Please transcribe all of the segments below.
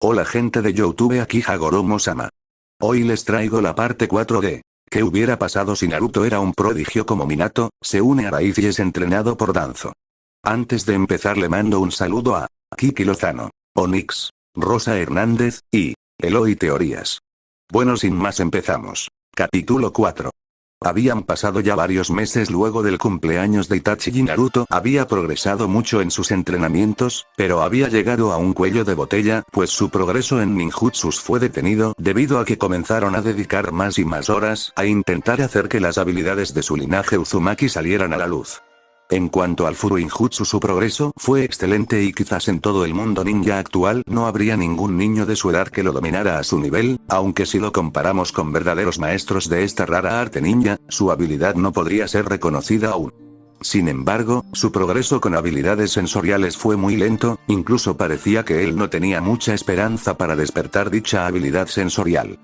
Hola gente de YouTube, aquí Hagoromo-sama. Hoy les traigo la parte 4 de ¿qué hubiera pasado si Naruto era un prodigio como Minato, se une a Raiz y es entrenado por Danzo? Antes de empezar le mando un saludo a Kiki Lozano, Onyx, Rosa Hernández, y Eloy Teorías. Bueno, sin más empezamos. Capítulo 4. Habían pasado ya varios meses luego del cumpleaños de Itachi y Naruto había progresado mucho en sus entrenamientos, pero había llegado a un cuello de botella, pues su progreso en ninjutsus fue detenido debido a que comenzaron a dedicar más y más horas a intentar hacer que las habilidades de su linaje Uzumaki salieran a la luz. En cuanto al Furuinjutsu, su progreso fue excelente y quizás en todo el mundo ninja actual no habría ningún niño de su edad que lo dominara a su nivel, aunque si lo comparamos con verdaderos maestros de esta rara arte ninja, su habilidad no podría ser reconocida aún. Sin embargo, su progreso con habilidades sensoriales fue muy lento, incluso parecía que él no tenía mucha esperanza para despertar dicha habilidad sensorial.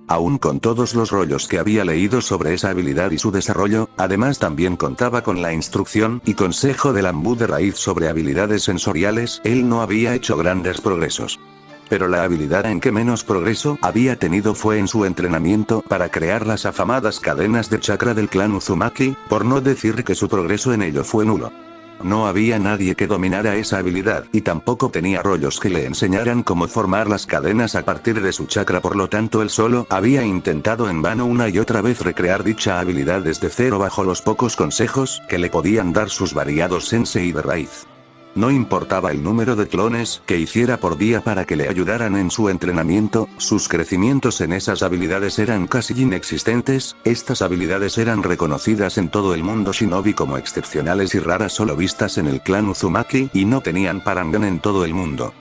Aún con todos los rollos que había leído sobre esa habilidad y su desarrollo, además también contaba con la instrucción y consejo del Ambú de Raíz sobre habilidades sensoriales, él no había hecho grandes progresos. Pero la habilidad en que menos progreso había tenido fue en su entrenamiento para crear las afamadas cadenas de chakra del clan Uzumaki, por no decir que su progreso en ello fue nulo. No había nadie que dominara esa habilidad y tampoco tenía rollos que le enseñaran cómo formar las cadenas a partir de su chakra, por lo tanto él solo había intentado en vano una y otra vez recrear dicha habilidad desde cero bajo los pocos consejos que le podían dar sus variados sensei de raíz. No importaba el número de clones que hiciera por día para que le ayudaran en su entrenamiento, sus crecimientos en esas habilidades eran casi inexistentes, estas habilidades eran reconocidas en todo el mundo shinobi como excepcionales y raras solo vistas en el clan Uzumaki y no tenían parangón en todo el mundo.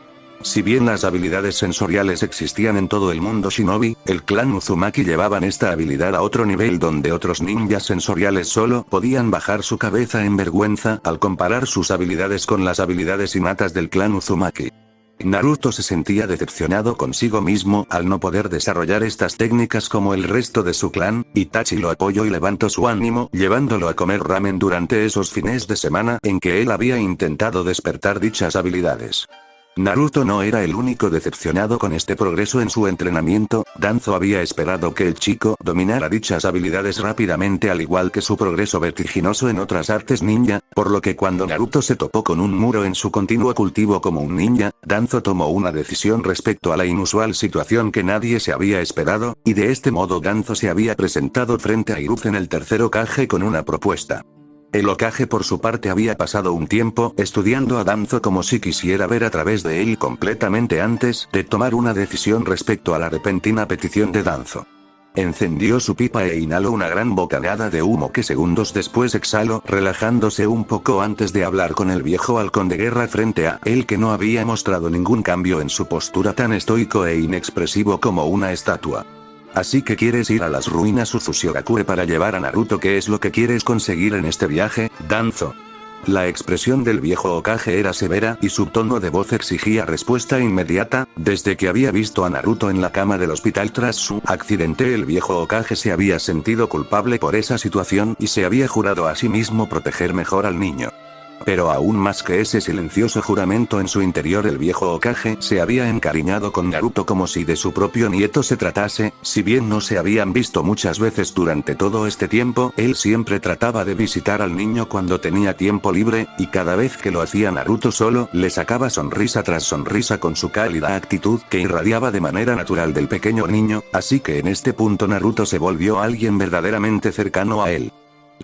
Si bien las habilidades sensoriales existían en todo el mundo shinobi, el clan Uzumaki llevaban esta habilidad a otro nivel donde otros ninjas sensoriales solo podían bajar su cabeza en vergüenza al comparar sus habilidades con las habilidades innatas del clan Uzumaki. Naruto se sentía decepcionado consigo mismo al no poder desarrollar estas técnicas como el resto de su clan. Itachi lo apoyó y levantó su ánimo llevándolo a comer ramen durante esos fines de semana en que él había intentado despertar dichas habilidades. Naruto no era el único decepcionado con este progreso en su entrenamiento, Danzo había esperado que el chico dominara dichas habilidades rápidamente al igual que su progreso vertiginoso en otras artes ninja, por lo que cuando Naruto se topó con un muro en su continuo cultivo como un ninja, Danzo tomó una decisión respecto a la inusual situación que nadie se había esperado, y de este modo Danzo se había presentado frente a Hiruzen el tercer Hokage con una propuesta. El Hokage por su parte había pasado un tiempo estudiando a Danzo como si quisiera ver a través de él completamente antes de tomar una decisión respecto a la repentina petición de Danzo. Encendió su pipa e inhaló una gran bocanada de humo que segundos después exhaló relajándose un poco antes de hablar con el viejo halcón de guerra frente a él que no había mostrado ningún cambio en su postura tan estoico e inexpresivo como una estatua. Así que quieres ir a las ruinas Uzushiogakure para llevar a Naruto. ¿Qué es lo que quieres conseguir en este viaje, Danzo? La expresión del viejo Hokage era severa y su tono de voz exigía respuesta inmediata. Desde que había visto a Naruto en la cama del hospital tras su accidente, el viejo Hokage se había sentido culpable por esa situación y se había jurado a sí mismo proteger mejor al niño. Pero aún más que ese silencioso juramento en su interior, el viejo Hokage se había encariñado con Naruto como si de su propio nieto se tratase. Si bien no se habían visto muchas veces durante todo este tiempo, él siempre trataba de visitar al niño cuando tenía tiempo libre, y cada vez que lo hacía Naruto solo le sacaba sonrisa tras sonrisa con su cálida actitud que irradiaba de manera natural del pequeño niño, así que en este punto Naruto se volvió alguien verdaderamente cercano a él.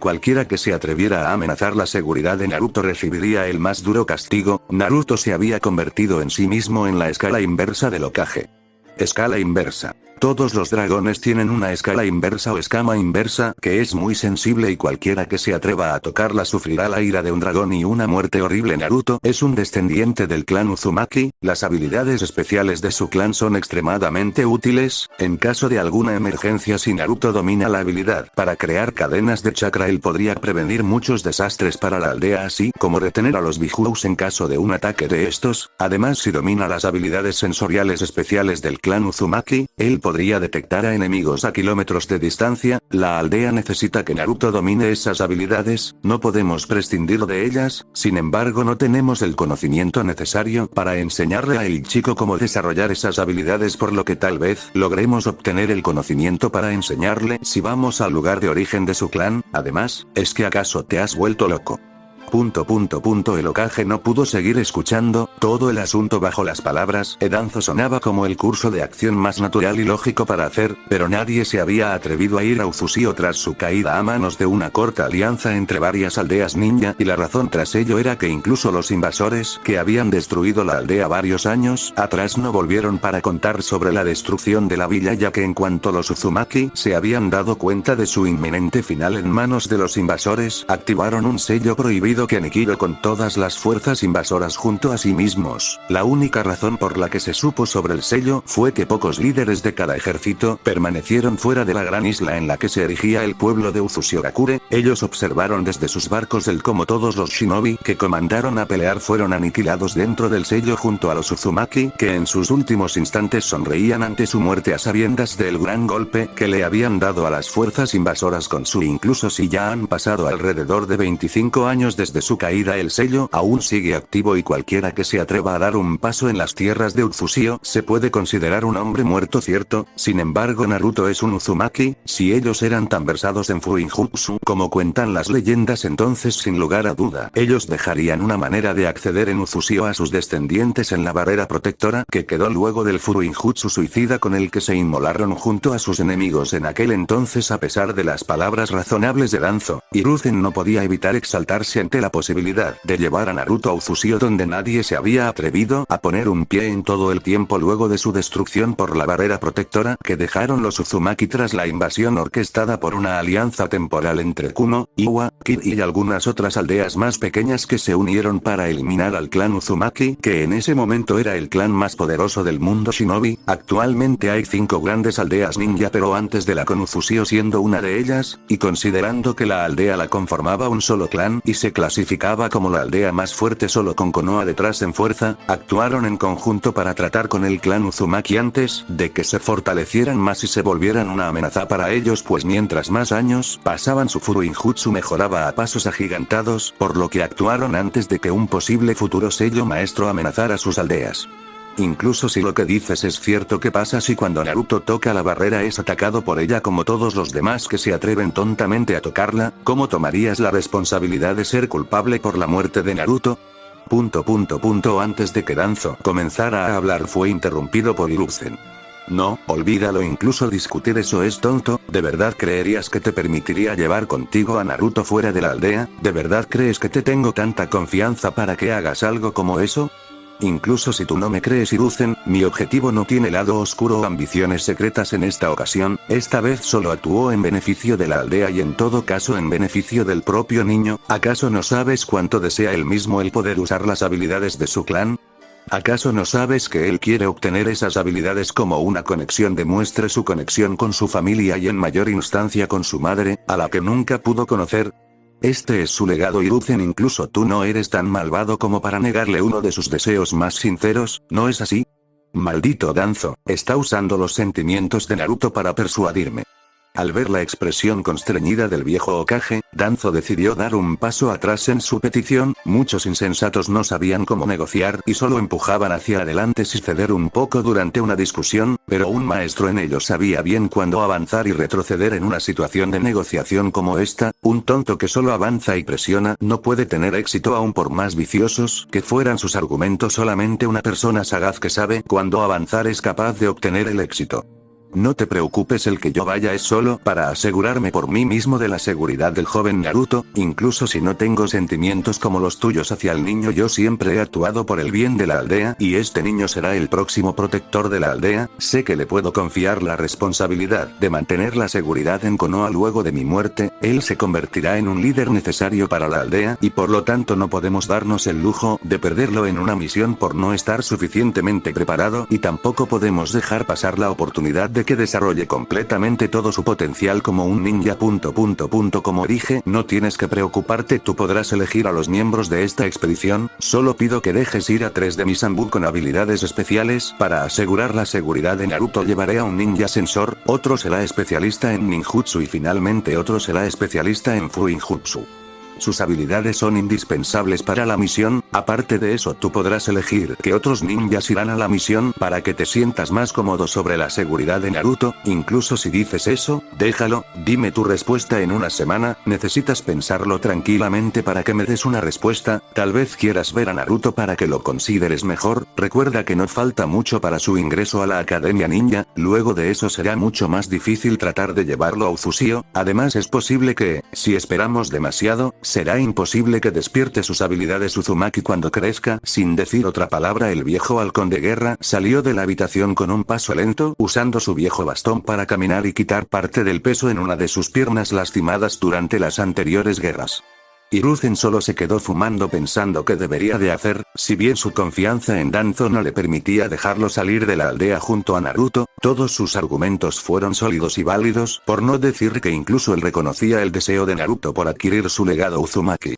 Cualquiera que se atreviera a amenazar la seguridad de Naruto recibiría el más duro castigo. Naruto se había convertido en sí mismo en la escala inversa del Hokage. Escala inversa. Todos los dragones tienen una escala inversa o escama inversa que es muy sensible y cualquiera que se atreva a tocarla sufrirá la ira de un dragón y una muerte horrible. Naruto es un descendiente del clan Uzumaki, las habilidades especiales de su clan son extremadamente útiles, en caso de alguna emergencia. Si Naruto domina la habilidad para crear cadenas de chakra, él podría prevenir muchos desastres para la aldea, así como retener a los Bijous en caso de un ataque de estos. Además, si domina las habilidades sensoriales especiales del clan Uzumaki, él podría podría detectar a enemigos a kilómetros de distancia, la aldea necesita que Naruto domine esas habilidades, no podemos prescindir de ellas, sin embargo no tenemos el conocimiento necesario para enseñarle a el chico cómo desarrollar esas habilidades, por lo que tal vez logremos obtener el conocimiento para enseñarle si vamos al lugar de origen de su clan. Además, ¿es que acaso te has vuelto loco? El Hokage no pudo seguir escuchando todo el asunto bajo las palabras de Danzo. Sonaba como el curso de acción más natural y lógico para hacer, pero nadie se había atrevido a ir a Uzusio tras su caída a manos de una corta alianza entre varias aldeas ninja, y la razón tras ello era que incluso los invasores que habían destruido la aldea varios años atrás no volvieron para contar sobre la destrucción de la villa, ya que en cuanto los Uzumaki se habían dado cuenta de su inminente final en manos de los invasores, activaron un sello prohibido que aniquiló con todas las fuerzas invasoras junto a sí mismos. La única razón por la que se supo sobre el sello fue que pocos líderes de cada ejército permanecieron fuera de la gran isla en la que se erigía el pueblo de Uzushigakure. Ellos observaron desde sus barcos el cómo todos los shinobi que comandaron a pelear fueron aniquilados dentro del sello junto a los Uzumaki, que en sus últimos instantes sonreían ante su muerte a sabiendas del gran golpe que le habían dado a las fuerzas invasoras con su. Incluso si ya han pasado alrededor de 25 años desde su caída, el sello aún sigue activo y cualquiera que se atreva a dar un paso en las tierras de Uzusio se puede considerar un hombre muerto, ¿cierto? Sin embargo, Naruto es un Uzumaki. Si ellos eran tan versados en Fuinjutsu como cuentan las leyendas, entonces sin lugar a duda ellos dejarían una manera de acceder en Uzusio a sus descendientes en la barrera protectora que quedó luego del Fuinjutsu suicida con el que se inmolaron junto a sus enemigos en aquel entonces. A pesar de las palabras razonables de Danzo, Hiruzen no podía evitar exaltarse ante la posibilidad de llevar a Naruto a Uzusio, donde nadie se había atrevido a poner un pie en todo el tiempo luego de su destrucción por la barrera protectora que dejaron los Uzumaki tras la invasión orquestada por una alianza temporal entre Kuno, Iwa, Kid y algunas otras aldeas más pequeñas que se unieron para eliminar al clan Uzumaki, que en ese momento era el clan más poderoso del mundo shinobi. Actualmente hay 5 grandes aldeas ninja, pero antes de la con Uzusio siendo una de ellas, y considerando que la aldea la conformaba un solo clan y se clasificaba como la aldea más fuerte solo con Konoha detrás en fuerza, actuaron en conjunto para tratar con el clan Uzumaki antes de que se fortalecieran más y se volvieran una amenaza para ellos, pues mientras más años pasaban su Fuinjutsu mejoraba a pasos agigantados, por lo que actuaron antes de que un posible futuro sello maestro amenazara sus aldeas. Incluso si lo que dices es cierto, ¿qué pasa si cuando Naruto toca la barrera es atacado por ella como todos los demás que se atreven tontamente a tocarla? ¿Cómo tomarías la responsabilidad de ser culpable por la muerte de Naruto? Antes de que Danzo comenzara a hablar fue interrumpido por Hiruzen. No, olvídalo, incluso discutir eso es tonto. ¿De verdad creerías que te permitiría llevar contigo a Naruto fuera de la aldea? ¿De verdad crees que te tengo tanta confianza para que hagas algo como eso? Incluso si tú no me crees, Hiruzen, mi objetivo no tiene lado oscuro o ambiciones secretas en esta ocasión. Esta vez solo actuó en beneficio de la aldea y en todo caso en beneficio del propio niño. ¿Acaso no sabes cuánto desea él mismo el poder usar las habilidades de su clan? ¿Acaso no sabes que él quiere obtener esas habilidades como una conexión? Demuestre su conexión con su familia y en mayor instancia con su madre, a la que nunca pudo conocer. Este es su legado, Hiruzen. Incluso tú no eres tan malvado como para negarle uno de sus deseos más sinceros, ¿no es así? Maldito Danzo, está usando los sentimientos de Naruto para persuadirme. Al ver la expresión constreñida del viejo Hokage, Danzo decidió dar un paso atrás en su petición. Muchos insensatos no sabían cómo negociar y solo empujaban hacia adelante sin ceder un poco durante una discusión, pero un maestro en ellos sabía bien cuándo avanzar y retroceder en una situación de negociación como esta. Un tonto que solo avanza y presiona no puede tener éxito, aun por más viciosos que fueran sus argumentos. Solamente una persona sagaz que sabe cuándo avanzar es capaz de obtener el éxito. No te preocupes, el que yo vaya es solo para asegurarme por mí mismo de la seguridad del joven Naruto. Incluso si no tengo sentimientos como los tuyos hacia el niño, yo siempre he actuado por el bien de la aldea y este niño será el próximo protector de la aldea. Sé que le puedo confiar la responsabilidad de mantener la seguridad en Konoha luego de mi muerte. Él se convertirá en un líder necesario para la aldea y por lo tanto no podemos darnos el lujo de perderlo en una misión por no estar suficientemente preparado, y tampoco podemos dejar pasar la oportunidad de de que desarrolle completamente todo su potencial como un ninja. Como dije, no tienes que preocuparte, tú podrás elegir a los miembros de esta expedición, solo pido que dejes ir a 3 de mis Anbu con habilidades especiales. Para asegurar la seguridad de Naruto llevaré a un ninja sensor, otro será especialista en ninjutsu y finalmente otro será especialista en fuinjutsu. Sus habilidades son indispensables para la misión. Aparte de eso, tú podrás elegir que otros ninjas irán a la misión para que te sientas más cómodo sobre la seguridad de Naruto. Incluso si dices eso, déjalo, dime tu respuesta en una semana. Necesitas pensarlo tranquilamente para que me des una respuesta. Tal vez quieras ver a Naruto para que lo consideres mejor. Recuerda que no falta mucho para su ingreso a la Academia Ninja, luego de eso será mucho más difícil tratar de llevarlo a Uzusio. Además es posible que, si esperamos demasiado, será imposible que despierte sus habilidades Uzumaki cuando crezca. Sin decir otra palabra, el viejo halcón de guerra salió de la habitación con un paso lento, usando su viejo bastón para caminar y quitar parte del peso en una de sus piernas lastimadas durante las anteriores guerras. Hiruzen solo se quedó fumando pensando qué debería de hacer. Si bien su confianza en Danzo no le permitía dejarlo salir de la aldea junto a Naruto, todos sus argumentos fueron sólidos y válidos, por no decir que incluso él reconocía el deseo de Naruto por adquirir su legado Uzumaki.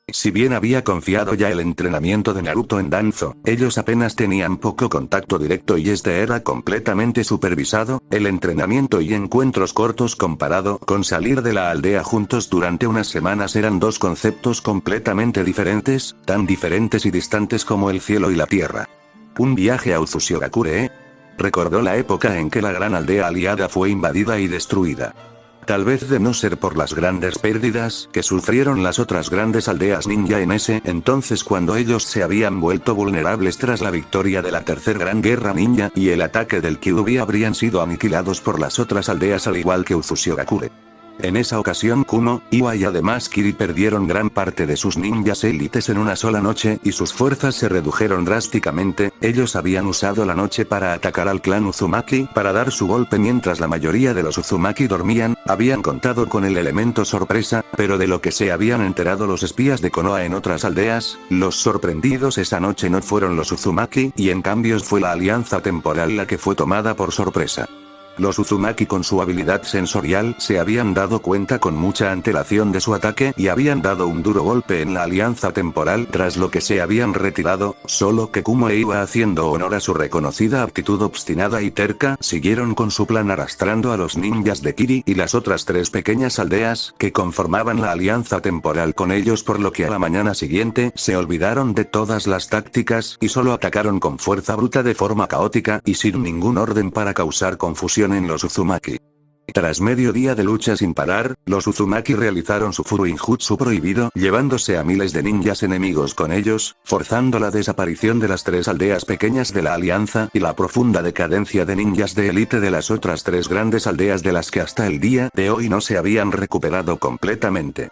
Si bien había confiado ya el entrenamiento de Naruto en Danzo, ellos apenas tenían poco contacto directo y este era completamente supervisado. El entrenamiento y encuentros cortos comparado con salir de la aldea juntos durante unas semanas eran dos conceptos completamente diferentes, tan diferentes y distantes como el cielo y la tierra. Un viaje a Uzushigakure, ¿eh? Recordó la época en que la gran aldea aliada fue invadida y destruida. Tal vez de no ser por las grandes pérdidas que sufrieron las otras grandes aldeas ninja en ese entonces cuando ellos se habían vuelto vulnerables tras la victoria de la tercera gran guerra ninja y el ataque del Kyuubi habrían sido aniquilados por las otras aldeas al igual que Uzushigakure. En esa ocasión Kumo, Iwa y además Kiri perdieron gran parte de sus ninjas élites en una sola noche y sus fuerzas se redujeron drásticamente. Ellos habían usado la noche para atacar al clan Uzumaki para dar su golpe mientras la mayoría de los Uzumaki dormían. Habían contado con el elemento sorpresa, pero de lo que se habían enterado los espías de Konoha en otras aldeas, los sorprendidos esa noche no fueron los Uzumaki y en cambio fue la alianza temporal la que fue tomada por sorpresa. Los Uzumaki con su habilidad sensorial se habían dado cuenta con mucha antelación de su ataque y habían dado un duro golpe en la alianza temporal tras lo que se habían retirado, solo que Kumo e Iwa haciendo honor a su reconocida aptitud obstinada y terca siguieron con su plan arrastrando a los ninjas de Kiri y las otras 3 pequeñas aldeas que conformaban la alianza temporal con ellos por lo que a la mañana siguiente se olvidaron de todas las tácticas y solo atacaron con fuerza bruta de forma caótica y sin ningún orden para causar confusión en los Uzumaki. Tras medio día de lucha sin parar, los Uzumaki realizaron su fuinjutsu prohibido, llevándose a miles de ninjas enemigos con ellos, forzando la desaparición de las 3 aldeas pequeñas de la alianza y la profunda decadencia de ninjas de élite de las otras 3 grandes aldeas de las que hasta el día de hoy no se habían recuperado completamente.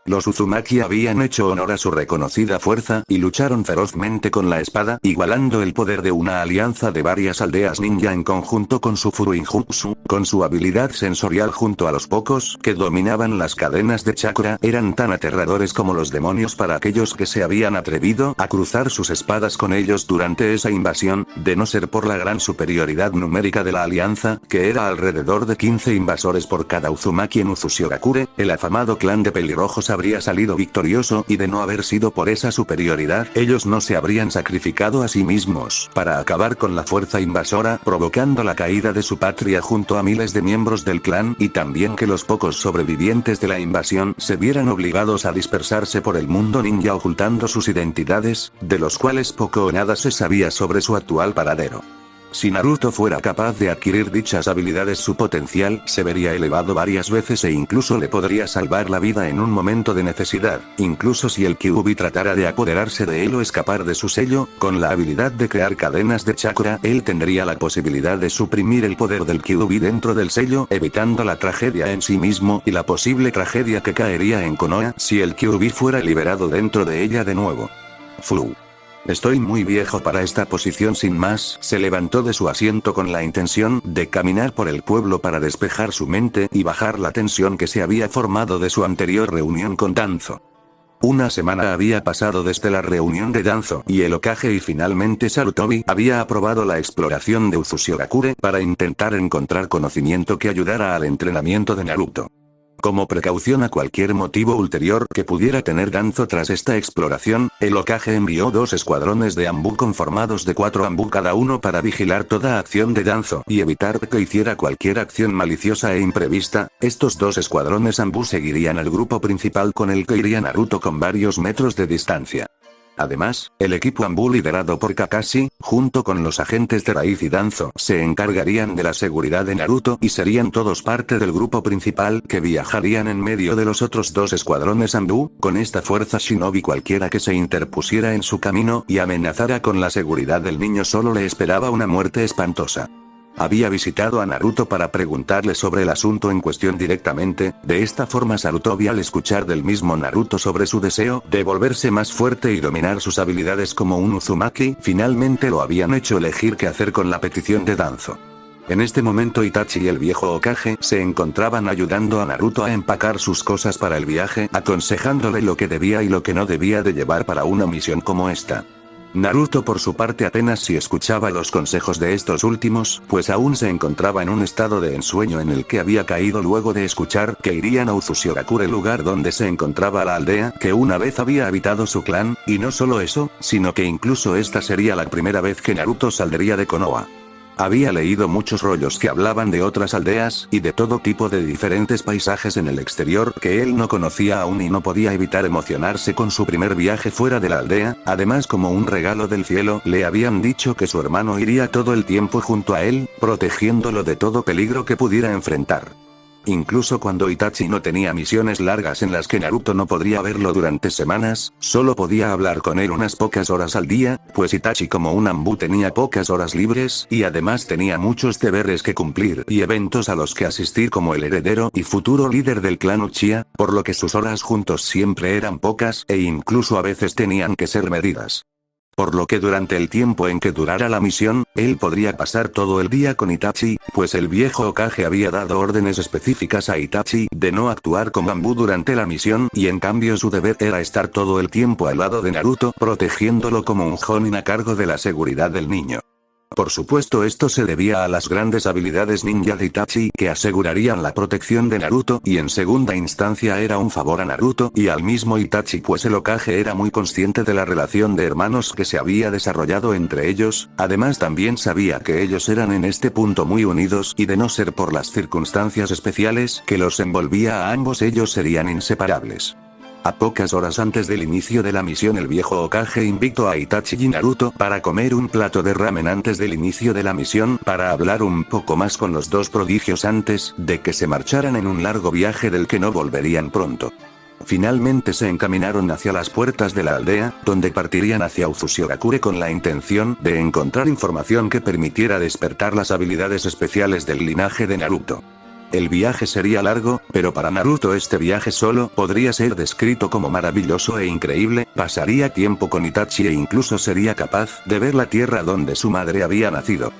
Los Uzumaki habían hecho honor a su reconocida fuerza y lucharon ferozmente con la espada, igualando el poder de una alianza de varias aldeas ninja en conjunto con su fuinjutsu, con su habilidad sensorial junto a los pocos que dominaban las cadenas de chakra, eran tan aterradores como los demonios para aquellos que se habían atrevido a cruzar sus espadas con ellos durante esa invasión, de no ser por la gran superioridad numérica de la alianza, que era alrededor de 15 invasores por cada Uzumaki en Uzushigakure, el afamado clan de pelirrojos habría salido victorioso y de no haber sido por esa superioridad, ellos no se habrían sacrificado a sí mismos para acabar con la fuerza invasora, provocando la caída de su patria junto a miles de miembros del clan y también que los pocos sobrevivientes de la invasión se vieran obligados a dispersarse por el mundo ninja ocultando sus identidades, de los cuales poco o nada se sabía sobre su actual paradero. Si Naruto fuera capaz de adquirir dichas habilidades, su potencial se vería elevado varias veces e incluso le podría salvar la vida en un momento de necesidad, incluso si el Kyuubi tratara de apoderarse de él o escapar de su sello. Con la habilidad de crear cadenas de chakra, él tendría la posibilidad de suprimir el poder del Kyuubi dentro del sello, evitando la tragedia en sí mismo y la posible tragedia que caería en Konoha si el Kyuubi fuera liberado dentro de ella de nuevo. Fu. Estoy muy viejo para esta posición. Sin más, se levantó de su asiento con la intención de caminar por el pueblo para despejar su mente y bajar la tensión que se había formado de su anterior reunión con Danzo. Una semana había pasado desde la reunión de Danzo y el Hokage y finalmente Sarutobi había aprobado la exploración de Uzushiogakure para intentar encontrar conocimiento que ayudara al entrenamiento de Naruto. Como precaución a cualquier motivo ulterior que pudiera tener Danzo tras esta exploración, el Hokage envió 2 escuadrones de Anbu conformados de 4 Anbu cada uno para vigilar toda acción de Danzo y evitar que hiciera cualquier acción maliciosa e imprevista. Estos 2 escuadrones Anbu seguirían al grupo principal con el que iría Naruto con varios metros de distancia. Además, el equipo Anbu liderado por Kakashi, junto con los agentes de Raíz y Danzo, se encargarían de la seguridad de Naruto y serían todos parte del grupo principal que viajarían en medio de los otros 2 escuadrones Anbu. Con esta fuerza shinobi cualquiera que se interpusiera en su camino y amenazara con la seguridad del niño solo le esperaba una muerte espantosa. Había visitado a Naruto para preguntarle sobre el asunto en cuestión directamente. De esta forma Sarutobi, al escuchar del mismo Naruto sobre su deseo de volverse más fuerte y dominar sus habilidades como un Uzumaki, finalmente lo habían hecho elegir qué hacer con la petición de Danzo. En este momento Itachi y el viejo Hokage se encontraban ayudando a Naruto a empacar sus cosas para el viaje, aconsejándole lo que debía y lo que no debía de llevar para una misión como esta. Naruto por su parte apenas si escuchaba los consejos de estos últimos, pues aún se encontraba en un estado de ensueño en el que había caído luego de escuchar que irían a Uzushiogakure, lugar donde se encontraba la aldea que una vez había habitado su clan, y no solo eso, sino que incluso esta sería la primera vez que Naruto saldría de Konoha. Había leído muchos rollos que hablaban de otras aldeas y de todo tipo de diferentes paisajes en el exterior que él no conocía aún y no podía evitar emocionarse con su primer viaje fuera de la aldea. Además, como un regalo del cielo, le habían dicho que su hermano iría todo el tiempo junto a él, protegiéndolo de todo peligro que pudiera enfrentar. Incluso cuando Itachi no tenía misiones largas en las que Naruto no podría verlo durante semanas, solo podía hablar con él unas pocas horas al día, pues Itachi como un Anbu tenía pocas horas libres y además tenía muchos deberes que cumplir y eventos a los que asistir como el heredero y futuro líder del clan Uchiha, por lo que sus horas juntos siempre eran pocas e incluso a veces tenían que ser medidas. Por lo que durante el tiempo en que durara la misión, él podría pasar todo el día con Itachi, pues el viejo Hokage había dado órdenes específicas a Itachi de no actuar como Anbu durante la misión y en cambio su deber era estar todo el tiempo al lado de Naruto, protegiéndolo como un Jonin a cargo de la seguridad del niño. Por supuesto, esto se debía a las grandes habilidades ninja de Itachi que asegurarían la protección de Naruto y en segunda instancia era un favor a Naruto y al mismo Itachi, pues el Hokage era muy consciente de la relación de hermanos que se había desarrollado entre ellos. Además también sabía que ellos eran en este punto muy unidos y de no ser por las circunstancias especiales que los envolvía a ambos ellos serían inseparables. A pocas horas antes del inicio de la misión, el viejo Hokage invitó a Itachi y Naruto para comer un plato de ramen antes del inicio de la misión para hablar un poco más con los 2 prodigios antes de que se marcharan en un largo viaje del que no volverían pronto. Finalmente se encaminaron hacia las puertas de la aldea, donde partirían hacia Uzushiogakure con la intención de encontrar información que permitiera despertar las habilidades especiales del linaje de Naruto. El viaje sería largo, pero para Naruto este viaje solo podría ser descrito como maravilloso e increíble. Pasaría tiempo con Itachi e incluso sería capaz de ver la tierra donde su madre había nacido.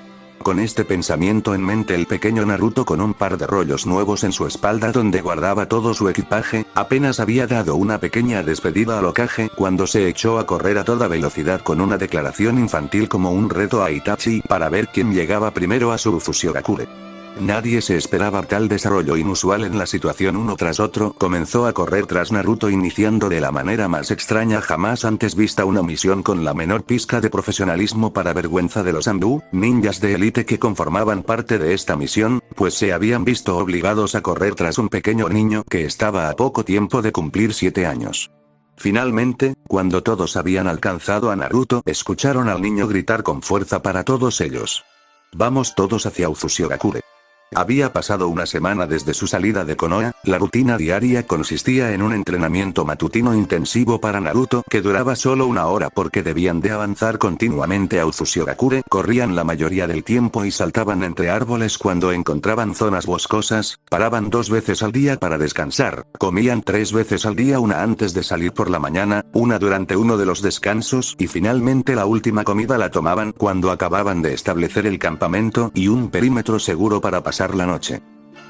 Con este pensamiento en mente, el pequeño Naruto, con un par de rollos nuevos en su espalda donde guardaba todo su equipaje, apenas había dado una pequeña despedida al Hokage cuando se echó a correr a toda velocidad con una declaración infantil como un reto a Itachi para ver quién llegaba primero a su Uzushiogakure. Nadie se esperaba tal desarrollo inusual en la situación. Uno tras otro comenzó a correr tras Naruto, iniciando de la manera más extraña jamás antes vista una misión con la menor pizca de profesionalismo, para vergüenza de los Anbu, ninjas de élite que conformaban parte de esta misión, pues se habían visto obligados a correr tras un pequeño niño que estaba a poco tiempo de cumplir 7 años. Finalmente, cuando todos habían alcanzado a Naruto, escucharon al niño gritar con fuerza para todos ellos: «Vamos todos hacia Uzushiogakure». Había pasado una semana desde su salida de Konoha. La rutina diaria consistía en un entrenamiento matutino intensivo para Naruto que duraba solo 1 hora porque debían de avanzar continuamente a Uzushiogakure. Corrían la mayoría del tiempo y saltaban entre árboles cuando encontraban zonas boscosas, paraban 2 veces al día para descansar, comían 3 veces al día, una antes de salir por la mañana, una durante uno de los descansos y finalmente la última comida la tomaban cuando acababan de establecer el campamento y un perímetro seguro para pasar la noche.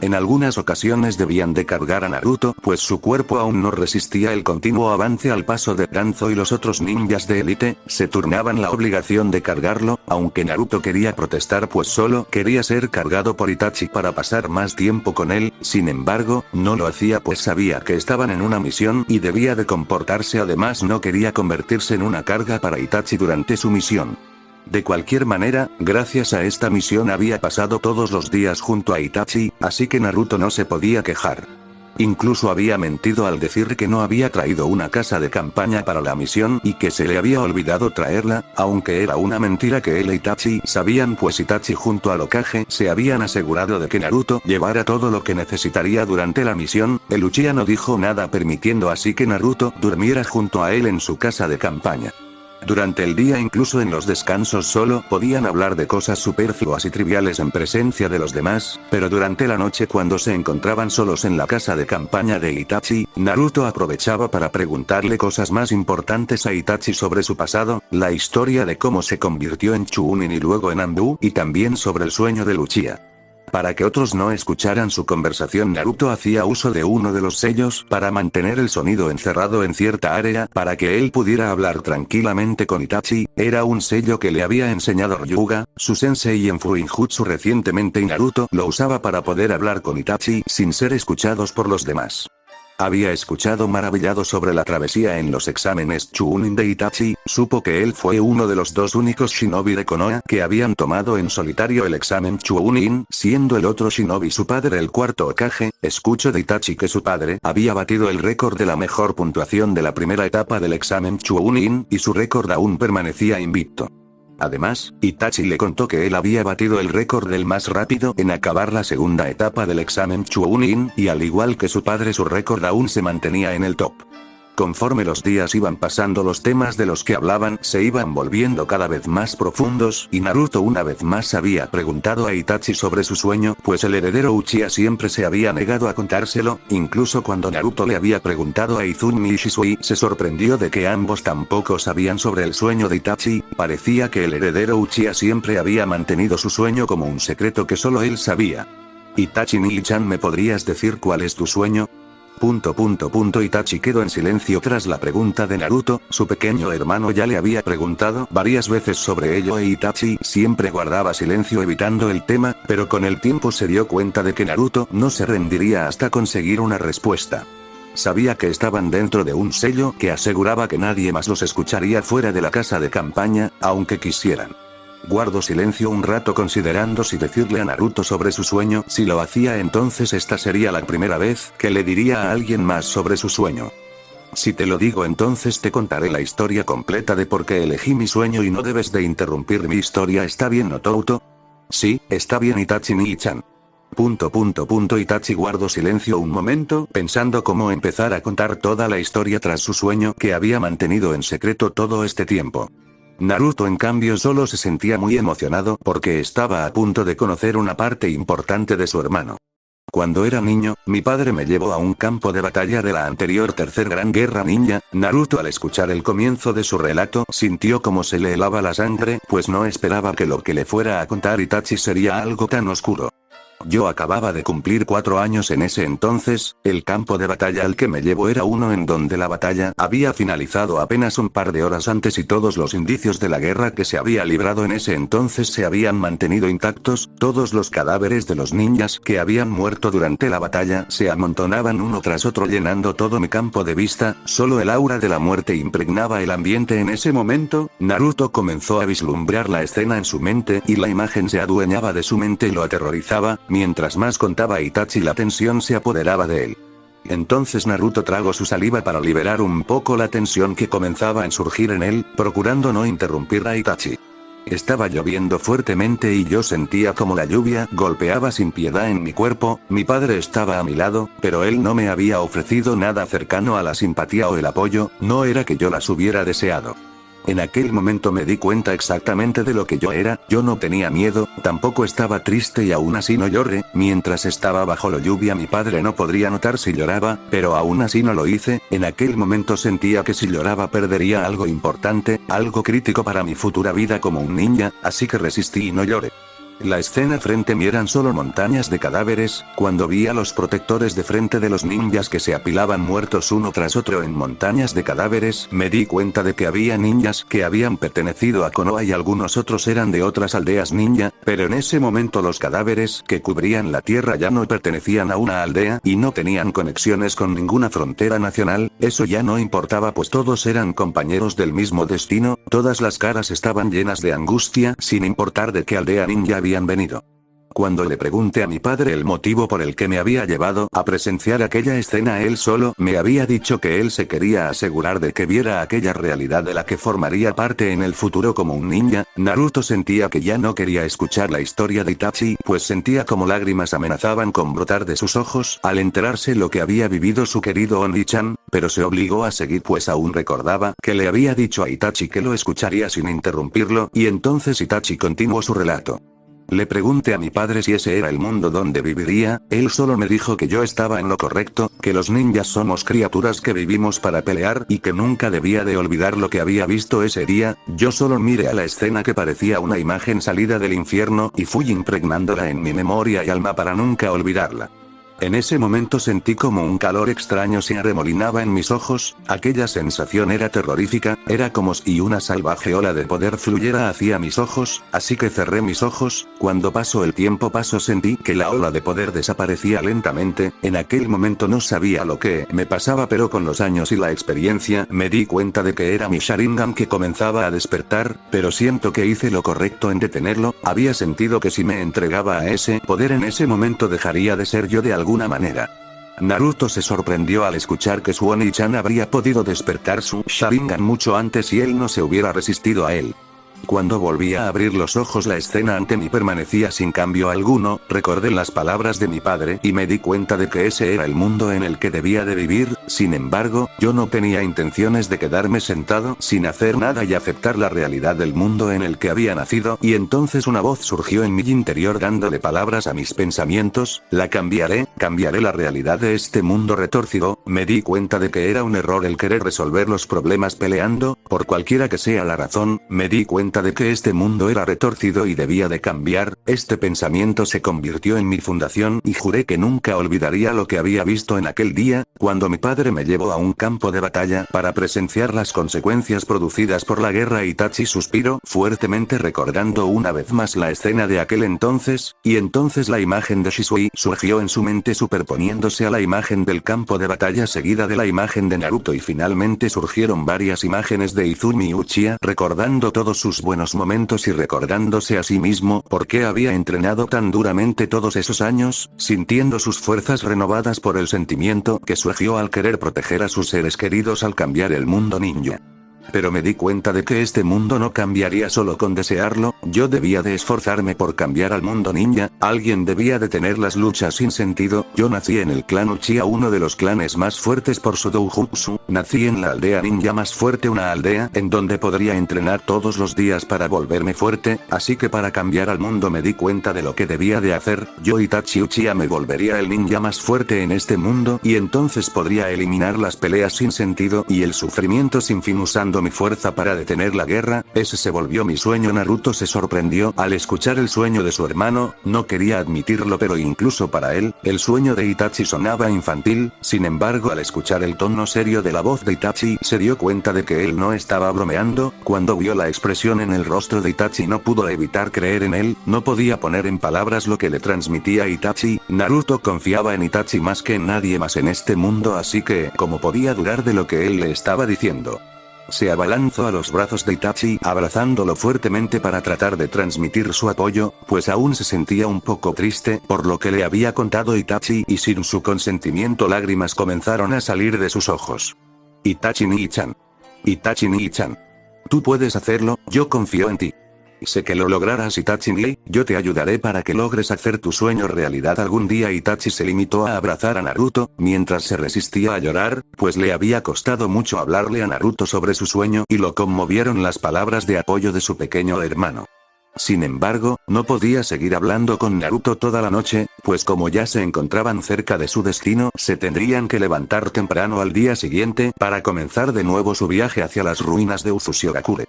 En algunas ocasiones debían de cargar a Naruto, pues su cuerpo aún no resistía el continuo avance al paso de Danzo y los otros ninjas de élite, se turnaban la obligación de cargarlo, aunque Naruto quería protestar pues solo quería ser cargado por Itachi para pasar más tiempo con él, sin embargo, no lo hacía pues sabía que estaban en una misión y debía de comportarse, además no quería convertirse en una carga para Itachi durante su misión. De cualquier manera, gracias a esta misión había pasado todos los días junto a Itachi, así que Naruto no se podía quejar. Incluso había mentido al decir que no había traído una casa de campaña para la misión y que se le había olvidado traerla, aunque era una mentira que él e Itachi sabían pues Itachi junto al Hokage se habían asegurado de que Naruto llevara todo lo que necesitaría durante la misión. El Uchiha no dijo nada permitiendo así que Naruto durmiera junto a él en su casa de campaña. Durante el día incluso en los descansos solo podían hablar de cosas superfluas y triviales en presencia de los demás, pero durante la noche cuando se encontraban solos en la casa de campaña de Itachi, Naruto aprovechaba para preguntarle cosas más importantes a Itachi sobre su pasado, la historia de cómo se convirtió en Chunin y luego en Anbu y también sobre el sueño de Uchiha. Para que otros no escucharan su conversación, Naruto hacía uso de uno de los sellos para mantener el sonido encerrado en cierta área para que él pudiera hablar tranquilamente con Itachi. Era un sello que le había enseñado Ryuga, su sensei en Fuinjutsu recientemente, y Naruto lo usaba para poder hablar con Itachi sin ser escuchados por los demás. Había escuchado maravillado sobre la travesía en los exámenes Chunin de Itachi, supo que él fue uno de los dos únicos shinobi de Konoha que habían tomado en solitario el examen Chunin, siendo el otro shinobi su padre el cuarto Hokage. Escuchó de Itachi que su padre había batido el récord de la mejor puntuación de la primera etapa del examen Chunin, y su récord aún permanecía invicto. Además, Itachi le contó que él había batido el récord del más rápido en acabar la segunda etapa del examen Chunin, y al igual que su padre su récord aún se mantenía en el top. Conforme los días iban pasando, los temas de los que hablaban se iban volviendo cada vez más profundos, y Naruto una vez más había preguntado a Itachi sobre su sueño, pues el heredero Uchiha siempre se había negado a contárselo. Incluso cuando Naruto le había preguntado a Izumi y Shisui, se sorprendió de que ambos tampoco sabían sobre el sueño de Itachi. Parecía que el heredero Uchiha siempre había mantenido su sueño como un secreto que solo él sabía. Itachi Nii-chan, ¿me podrías decir cuál es tu sueño? Itachi quedó en silencio tras la pregunta de Naruto. Su pequeño hermano ya le había preguntado varias veces sobre ello e Itachi siempre guardaba silencio evitando el tema, pero con el tiempo se dio cuenta de que Naruto no se rendiría hasta conseguir una respuesta. Sabía que estaban dentro de un sello que aseguraba que nadie más los escucharía fuera de la casa de campaña, aunque quisieran. Guardó silencio un rato considerando si decirle a Naruto sobre su sueño. Si lo hacía, entonces esta sería la primera vez que le diría a alguien más sobre su sueño. Si te lo digo, entonces te contaré la historia completa de por qué elegí mi sueño y no debes de interrumpir mi historia, ¿está bien, Naruto? Sí, está bien, Itachi Nii-chan. Itachi guardó silencio un momento pensando cómo empezar a contar toda la historia tras su sueño que había mantenido en secreto todo este tiempo. Naruto en cambio solo se sentía muy emocionado porque estaba a punto de conocer una parte importante de su hermano. Cuando era niño, mi padre me llevó a un campo de batalla de la anterior Tercer Gran Guerra Ninja. Naruto, al escuchar el comienzo de su relato, sintió como se le helaba la sangre, pues no esperaba que lo que le fuera a contar Itachi sería algo tan oscuro. Yo acababa de cumplir 4 años en ese entonces. El campo de batalla al que me llevó era uno en donde la batalla había finalizado apenas un par de horas antes y todos los indicios de la guerra que se había librado en ese entonces se habían mantenido intactos. Todos los cadáveres de los ninjas que habían muerto durante la batalla se amontonaban uno tras otro llenando todo mi campo de vista. Solo el aura de la muerte impregnaba el ambiente en ese momento. Naruto comenzó a vislumbrar la escena en su mente y la imagen se adueñaba de su mente y lo aterrorizaba. Mientras más contaba Itachi, la tensión se apoderaba de él. Entonces Naruto tragó su saliva para liberar un poco la tensión que comenzaba a surgir en él, procurando no interrumpir a Itachi. Estaba lloviendo fuertemente y yo sentía como la lluvia golpeaba sin piedad en mi cuerpo. Mi padre estaba a mi lado, pero él no me había ofrecido nada cercano a la simpatía o el apoyo. No era que yo las hubiera deseado. En aquel momento me di cuenta exactamente de lo que yo era. Yo no tenía miedo, tampoco estaba triste y aún así no lloré. Mientras estaba bajo la lluvia mi padre no podría notar si lloraba, pero aún así no lo hice. En aquel momento sentía que si lloraba perdería algo importante, algo crítico para mi futura vida como un ninja, así que resistí y no lloré. La escena frente a mí eran solo montañas de cadáveres. Cuando vi a los protectores de frente de los ninjas que se apilaban muertos uno tras otro en montañas de cadáveres, me di cuenta de que había ninjas que habían pertenecido a Konoha y algunos otros eran de otras aldeas ninja, pero en ese momento los cadáveres que cubrían la tierra ya no pertenecían a una aldea y no tenían conexiones con ninguna frontera nacional. Eso ya no importaba pues todos eran compañeros del mismo destino, todas las caras estaban llenas de angustia sin importar de qué aldea ninja habían venido. Cuando le pregunté a mi padre el motivo por el que me había llevado a presenciar aquella escena, él solo me había dicho que él se quería asegurar de que viera aquella realidad de la que formaría parte en el futuro como un ninja. Naruto sentía que ya no quería escuchar la historia de Itachi, pues sentía como lágrimas amenazaban con brotar de sus ojos al enterarse lo que había vivido su querido Oni-chan, pero se obligó a seguir pues aún recordaba que le había dicho a Itachi que lo escucharía sin interrumpirlo, y entonces Itachi continuó su relato. Le pregunté a mi padre si ese era el mundo donde viviría, él solo me dijo que yo estaba en lo correcto, que los ninjas somos criaturas que vivimos para pelear y que nunca debía de olvidar lo que había visto ese día. Yo solo miré a la escena que parecía una imagen salida del infierno y fui impregnándola en mi memoria y alma para nunca olvidarla. En ese momento sentí como un calor extraño se arremolinaba en mis ojos, aquella sensación era terrorífica, era como si una salvaje ola de poder fluyera hacia mis ojos, así que cerré mis ojos. Cuando pasó el tiempo sentí que la ola de poder desaparecía lentamente. En aquel momento no sabía lo que me pasaba, pero con los años y la experiencia me di cuenta de que era mi Sharingan que comenzaba a despertar, pero siento que hice lo correcto en detenerlo. Había sentido que si me entregaba a ese poder en ese momento dejaría de ser yo de alguna manera. Naruto se sorprendió al escuchar que su Oni-chan habría podido despertar su Sharingan mucho antes y él no se hubiera resistido a él. Cuando volví a abrir los ojos la escena ante mí permanecía sin cambio alguno, recordé las palabras de mi padre y me di cuenta de que ese era el mundo en el que debía de vivir. Sin embargo, yo no tenía intenciones de quedarme sentado sin hacer nada y aceptar la realidad del mundo en el que había nacido, y entonces una voz surgió en mi interior dándole palabras a mis pensamientos: la cambiaré la realidad de este mundo retorcido. Me di cuenta de que era un error el querer resolver los problemas peleando, por cualquiera que sea la razón. Me di cuenta de que este mundo era retorcido y debía de cambiar. Este pensamiento se convirtió en mi fundación y juré que nunca olvidaría lo que había visto en aquel día, cuando mi padre me llevó a un campo de batalla para presenciar las consecuencias producidas por la guerra. Itachi suspiró fuertemente recordando una vez más la escena de aquel entonces, y entonces la imagen de Shisui surgió en su mente superponiéndose a la imagen del campo de batalla seguida de la imagen de Naruto, y finalmente surgieron varias imágenes de Izumi y Uchiha recordando todos sus buenos momentos y recordándose a sí mismo por qué había entrenado tan duramente todos esos años, sintiendo sus fuerzas renovadas por el sentimiento que surgió al querer proteger a sus seres queridos al cambiar el mundo ninja. Pero me di cuenta de que este mundo no cambiaría solo con desearlo, yo debía de esforzarme por cambiar al mundo ninja, alguien debía de tener las luchas sin sentido. Yo nací en el clan Uchiha, uno de los clanes más fuertes por su doujutsu, nací en la aldea ninja más fuerte, una aldea en donde podría entrenar todos los días para volverme fuerte, así que para cambiar al mundo me di cuenta de lo que debía de hacer. Yo, Itachi Uchiha, me volvería el ninja más fuerte en este mundo, y entonces podría eliminar las peleas sin sentido y el sufrimiento sin fin usando mi fuerza para detener la guerra. Ese se volvió mi sueño. Naruto se sorprendió al escuchar el sueño de su hermano, no quería admitirlo, pero incluso para él, el sueño de Itachi sonaba infantil. Sin embargo, al escuchar el tono serio de la voz de Itachi, se dio cuenta de que él no estaba bromeando. Cuando vio la expresión en el rostro de Itachi no pudo evitar creer en él, no podía poner en palabras lo que le transmitía Itachi. Naruto confiaba en Itachi más que en nadie más en este mundo, así que, ¿cómo podía dudar de lo que él le estaba diciendo? Se abalanzó a los brazos de Itachi, abrazándolo fuertemente para tratar de transmitir su apoyo, pues aún se sentía un poco triste por lo que le había contado Itachi, y sin su consentimiento lágrimas comenzaron a salir de sus ojos. Itachi Nii-chan. Itachi Nii-chan. Tú puedes hacerlo, yo confío en ti. Sé que lo lograrás, Itachi Nii, yo te ayudaré para que logres hacer tu sueño realidad algún día. Itachi se limitó a abrazar a Naruto, mientras se resistía a llorar, pues le había costado mucho hablarle a Naruto sobre su sueño y lo conmovieron las palabras de apoyo de su pequeño hermano. Sin embargo, no podía seguir hablando con Naruto toda la noche, pues como ya se encontraban cerca de su destino, se tendrían que levantar temprano al día siguiente para comenzar de nuevo su viaje hacia las ruinas de Uzushiogakure.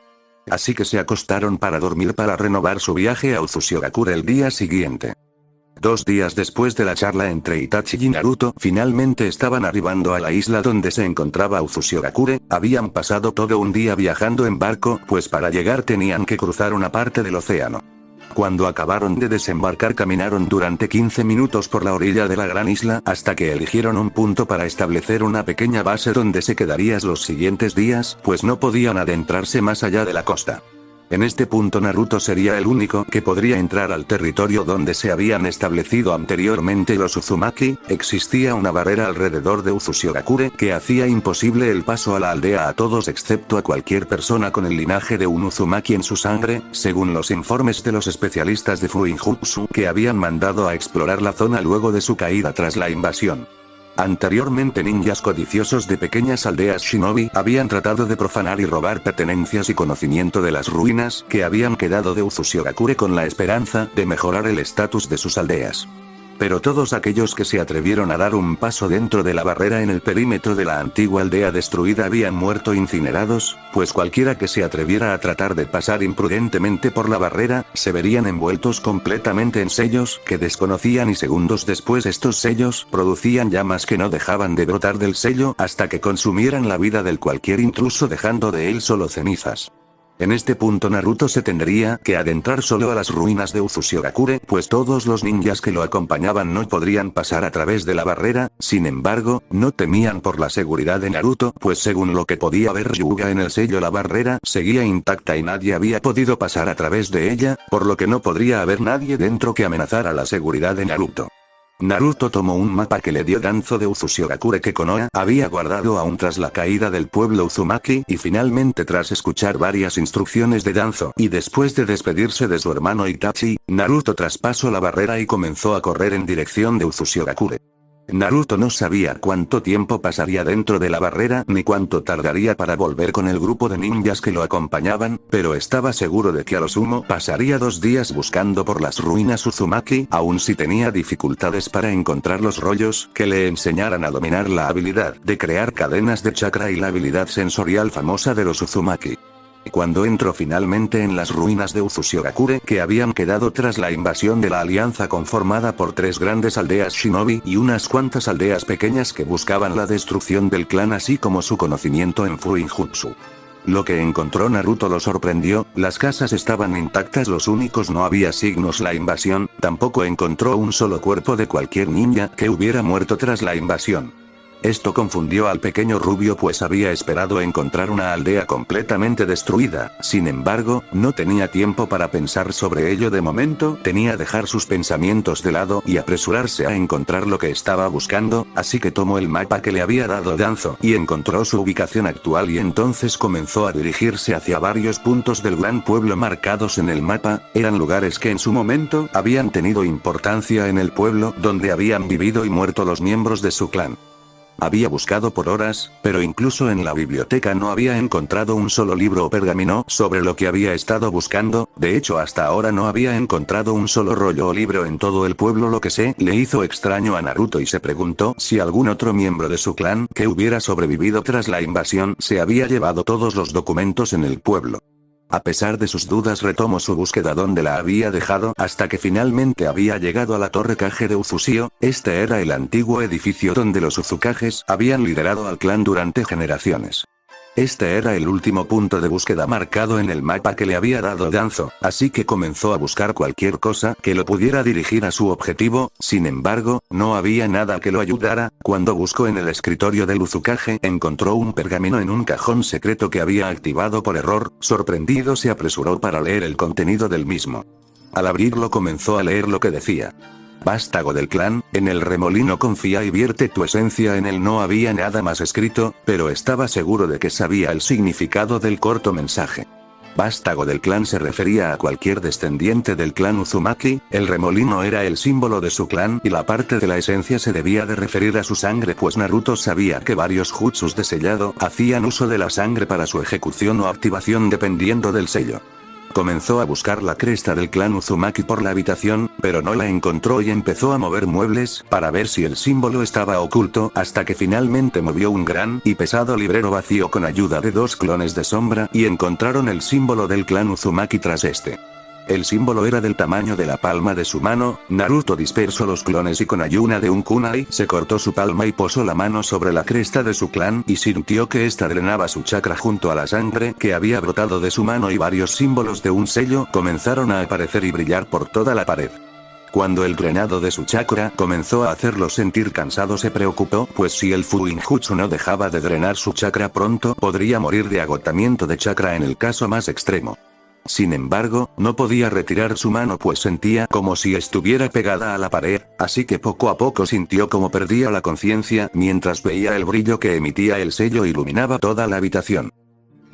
Así que se acostaron para dormir para renovar su viaje a Uzushigakure el día siguiente. 2 días después de la charla entre Itachi y Naruto, finalmente estaban arribando a la isla donde se encontraba Uzushigakure. Habían pasado todo un día viajando en barco, pues para llegar tenían que cruzar una parte del océano. Cuando acabaron de desembarcar caminaron durante 15 minutos por la orilla de la gran isla hasta que eligieron un punto para establecer una pequeña base donde se quedarían los siguientes días, pues no podían adentrarse más allá de la costa. En este punto Naruto sería el único que podría entrar al territorio donde se habían establecido anteriormente los Uzumaki. Existía una barrera alrededor de Uzushigakure que hacía imposible el paso a la aldea a todos excepto a cualquier persona con el linaje de un Uzumaki en su sangre, según los informes de los especialistas de Fuinjutsu que habían mandado a explorar la zona luego de su caída tras la invasión. Anteriormente ninjas codiciosos de pequeñas aldeas shinobi habían tratado de profanar y robar pertenencias y conocimiento de las ruinas que habían quedado de Uzushigakure con la esperanza de mejorar el estatus de sus aldeas. Pero todos aquellos que se atrevieron a dar un paso dentro de la barrera en el perímetro de la antigua aldea destruida habían muerto incinerados, pues cualquiera que se atreviera a tratar de pasar imprudentemente por la barrera, se verían envueltos completamente en sellos que desconocían y segundos después estos sellos producían llamas que no dejaban de brotar del sello hasta que consumieran la vida del cualquier intruso dejando de él solo cenizas. En este punto Naruto se tendría que adentrar solo a las ruinas de Uzushigakure, pues todos los ninjas que lo acompañaban no podrían pasar a través de la barrera. Sin embargo, no temían por la seguridad de Naruto, pues según lo que podía ver Hyuga en el sello la barrera seguía intacta y nadie había podido pasar a través de ella, por lo que no podría haber nadie dentro que amenazara la seguridad de Naruto. Naruto tomó un mapa que le dio Danzo de Uzushigakure que Konoha había guardado aún tras la caída del pueblo Uzumaki y finalmente tras escuchar varias instrucciones de Danzo y después de despedirse de su hermano Itachi, Naruto traspasó la barrera y comenzó a correr en dirección de Uzushigakure. Naruto no sabía cuánto tiempo pasaría dentro de la barrera ni cuánto tardaría para volver con el grupo de ninjas que lo acompañaban, pero estaba seguro de que a lo sumo pasaría 2 días buscando por las ruinas Uzumaki, aun si tenía dificultades para encontrar los rollos que le enseñaran a dominar la habilidad de crear cadenas de chakra y la habilidad sensorial famosa de los Uzumaki. Cuando entró finalmente en las ruinas de Uzushigakure que habían quedado tras la invasión de la alianza conformada por 3 grandes aldeas shinobi y unas cuantas aldeas pequeñas que buscaban la destrucción del clan así como su conocimiento en Fuinjutsu. Lo que encontró Naruto lo sorprendió, las casas estaban intactas, los únicos no había signos la invasión, tampoco encontró un solo cuerpo de cualquier ninja que hubiera muerto tras la invasión. Esto confundió al pequeño rubio pues había esperado encontrar una aldea completamente destruida, sin embargo, no tenía tiempo para pensar sobre ello de momento, tenía dejar sus pensamientos de lado y apresurarse a encontrar lo que estaba buscando, así que tomó el mapa que le había dado Danzo y encontró su ubicación actual y entonces comenzó a dirigirse hacia varios puntos del gran pueblo marcados en el mapa, eran lugares que en su momento habían tenido importancia en el pueblo donde habían vivido y muerto los miembros de su clan. Había buscado por horas, pero incluso en la biblioteca no había encontrado un solo libro o pergamino sobre lo que había estado buscando, de hecho hasta ahora no había encontrado un solo rollo o libro en todo el pueblo, lo que se le hizo extraño a Naruto y se preguntó si algún otro miembro de su clan que hubiera sobrevivido tras la invasión se había llevado todos los documentos en el pueblo. A pesar de sus dudas retomó su búsqueda donde la había dejado hasta que finalmente había llegado a la torre Kage de Uzushio. Este era el antiguo edificio donde los Uzukages habían liderado al clan durante generaciones. Este era el último punto de búsqueda marcado en el mapa que le había dado Danzo, así que comenzó a buscar cualquier cosa que lo pudiera dirigir a su objetivo. Sin embargo, no había nada que lo ayudara. Cuando buscó en el escritorio del Uzukage encontró un pergamino en un cajón secreto que había activado por error. Sorprendido se apresuró para leer el contenido del mismo. Al abrirlo comenzó a leer lo que decía: Vástago del clan, en el remolino confía y vierte tu esencia en él. No había nada más escrito, pero estaba seguro de que sabía el significado del corto mensaje. Vástago del clan se refería a cualquier descendiente del clan Uzumaki, el remolino era el símbolo de su clan y la parte de la esencia se debía de referir a su sangre, pues Naruto sabía que varios jutsus de sellado hacían uso de la sangre para su ejecución o activación dependiendo del sello. comenzó a buscar la cresta del clan Uzumaki por la habitación, pero no la encontró y empezó a mover muebles para ver si el símbolo estaba oculto, hasta que finalmente movió un gran y pesado librero vacío con ayuda de dos clones de sombra y encontraron el símbolo del clan Uzumaki tras este. El símbolo era del tamaño de la palma de su mano. Naruto dispersó los clones y con ayuda de un kunai se cortó su palma y posó la mano sobre la cresta de su clan y sintió que ésta drenaba su chakra junto a la sangre que había brotado de su mano y varios símbolos de un sello comenzaron a aparecer y brillar por toda la pared. Cuando el drenado de su chakra comenzó a hacerlo sentir cansado se preocupó, pues si el Fuinjutsu no dejaba de drenar su chakra pronto podría morir de agotamiento de chakra en el caso más extremo. Sin embargo, no podía retirar su mano pues sentía como si estuviera pegada a la pared, así que poco a poco sintió como perdía la conciencia mientras veía el brillo que emitía el sello iluminaba toda la habitación.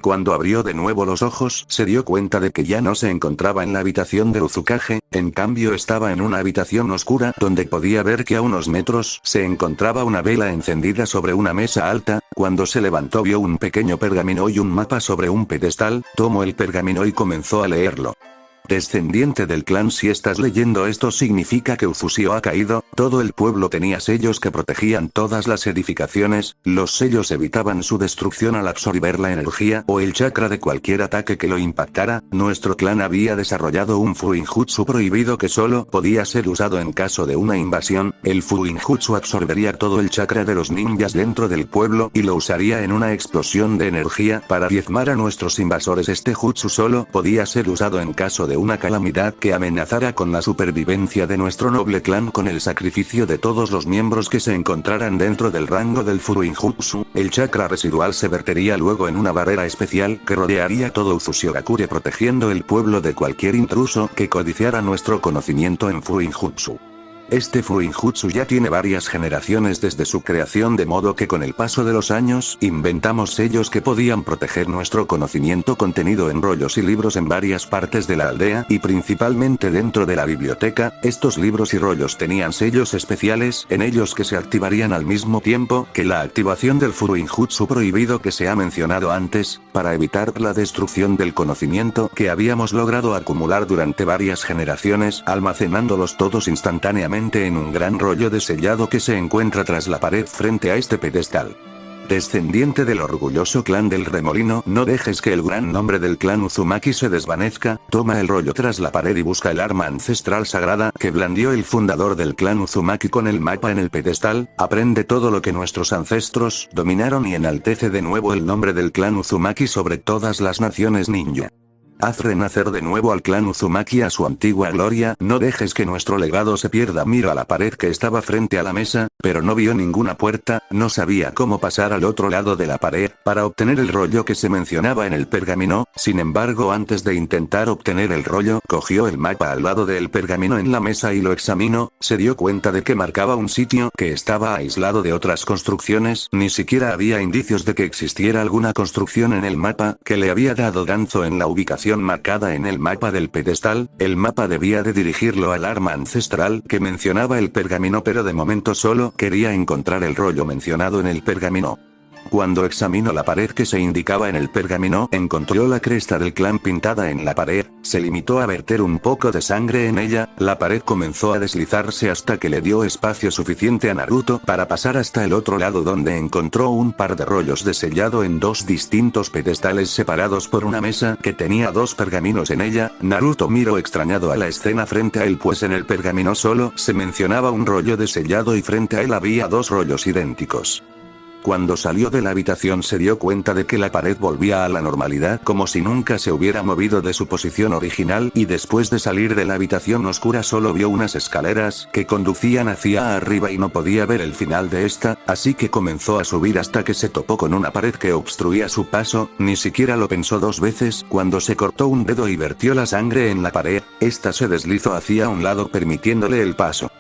Cuando abrió de nuevo los ojos, se dio cuenta de que ya no se encontraba en la habitación de Uzukage, en cambio estaba en una habitación oscura donde podía ver que a unos metros se encontraba una vela encendida sobre una mesa alta. Cuando se levantó vio un pequeño pergamino y un mapa sobre un pedestal, tomó el pergamino y comenzó a leerlo. Descendiente del clan, si estás leyendo esto significa que Uzusio ha caído. Todo el pueblo tenía sellos que protegían todas las edificaciones, los sellos evitaban su destrucción al absorber la energía o el chakra de cualquier ataque que lo impactara. Nuestro clan había desarrollado un Fuinjutsu prohibido que solo podía ser usado en caso de una invasión. El Fuinjutsu absorbería todo el chakra de los ninjas dentro del pueblo y lo usaría en una explosión de energía para diezmar a nuestros invasores. Este jutsu solo podía ser usado en caso de una calamidad que amenazara con la supervivencia de nuestro noble clan con el sacrificio de todos los miembros que se encontraran dentro del rango del Fuinjutsu. El chakra residual se vertería luego en una barrera especial que rodearía todo Uzushiogakure protegiendo el pueblo de cualquier intruso que codiciara nuestro conocimiento en Fuinjutsu. Este Fuinjutsu ya tiene varias generaciones desde su creación, de modo que con el paso de los años inventamos sellos que podían proteger nuestro conocimiento contenido en rollos y libros en varias partes de la aldea y principalmente dentro de la biblioteca. Estos libros y rollos tenían sellos especiales en ellos que se activarían al mismo tiempo que la activación del Fuinjutsu prohibido que se ha mencionado antes, para evitar la destrucción del conocimiento que habíamos logrado acumular durante varias generaciones, almacenándolos todos instantáneamente en un gran rollo de sellado que se encuentra tras la pared frente a este pedestal. Descendiente del orgulloso clan del Remolino, no dejes que el gran nombre del clan Uzumaki se desvanezca. Toma el rollo tras la pared y busca el arma ancestral sagrada que blandió el fundador del clan Uzumaki con el mapa en el pedestal. Aprende todo lo que nuestros ancestros dominaron y enaltece de nuevo el nombre del clan Uzumaki sobre todas las naciones ninja. Haz renacer de nuevo al clan Uzumaki a su antigua gloria. No dejes que nuestro legado se pierda. Mira la pared que estaba frente a la mesa, pero no vio ninguna puerta. No sabía cómo pasar al otro lado de la pared para obtener el rollo que se mencionaba en el pergamino. Sin embargo, antes de intentar obtener el rollo, cogió el mapa al lado del pergamino en la mesa y lo examinó. Se dio cuenta de que marcaba un sitio que estaba aislado de otras construcciones. Ni siquiera había indicios de que existiera alguna construcción en el mapa que le había dado Danzo en la ubicación marcada en el mapa del pedestal. El mapa debía de dirigirlo al arma ancestral que mencionaba el pergamino, pero de momento solo quería encontrar el rollo mencionado en el pergamino. Cuando examinó la pared que se indicaba en el pergamino, encontró la cresta del clan pintada en la pared. Se limitó a verter un poco de sangre en ella. La pared comenzó a deslizarse hasta que le dio espacio suficiente a Naruto para pasar hasta el otro lado, donde encontró un par de rollos de sellado en dos distintos pedestales separados por una mesa que tenía dos pergaminos en ella. Naruto miró extrañado a la escena frente a él, pues en el pergamino solo se mencionaba un rollo de sellado y frente a él había dos rollos idénticos. Cuando salió de la habitación se dio cuenta de que la pared volvía a la normalidad como si nunca se hubiera movido de su posición original, y después de salir de la habitación oscura solo vio unas escaleras que conducían hacia arriba y no podía ver el final de esta, así que comenzó a subir hasta que se topó con una pared que obstruía su paso. Ni siquiera lo pensó dos veces cuando se cortó un dedo y vertió la sangre en la pared. Esta se deslizó hacia un lado permitiéndole el paso.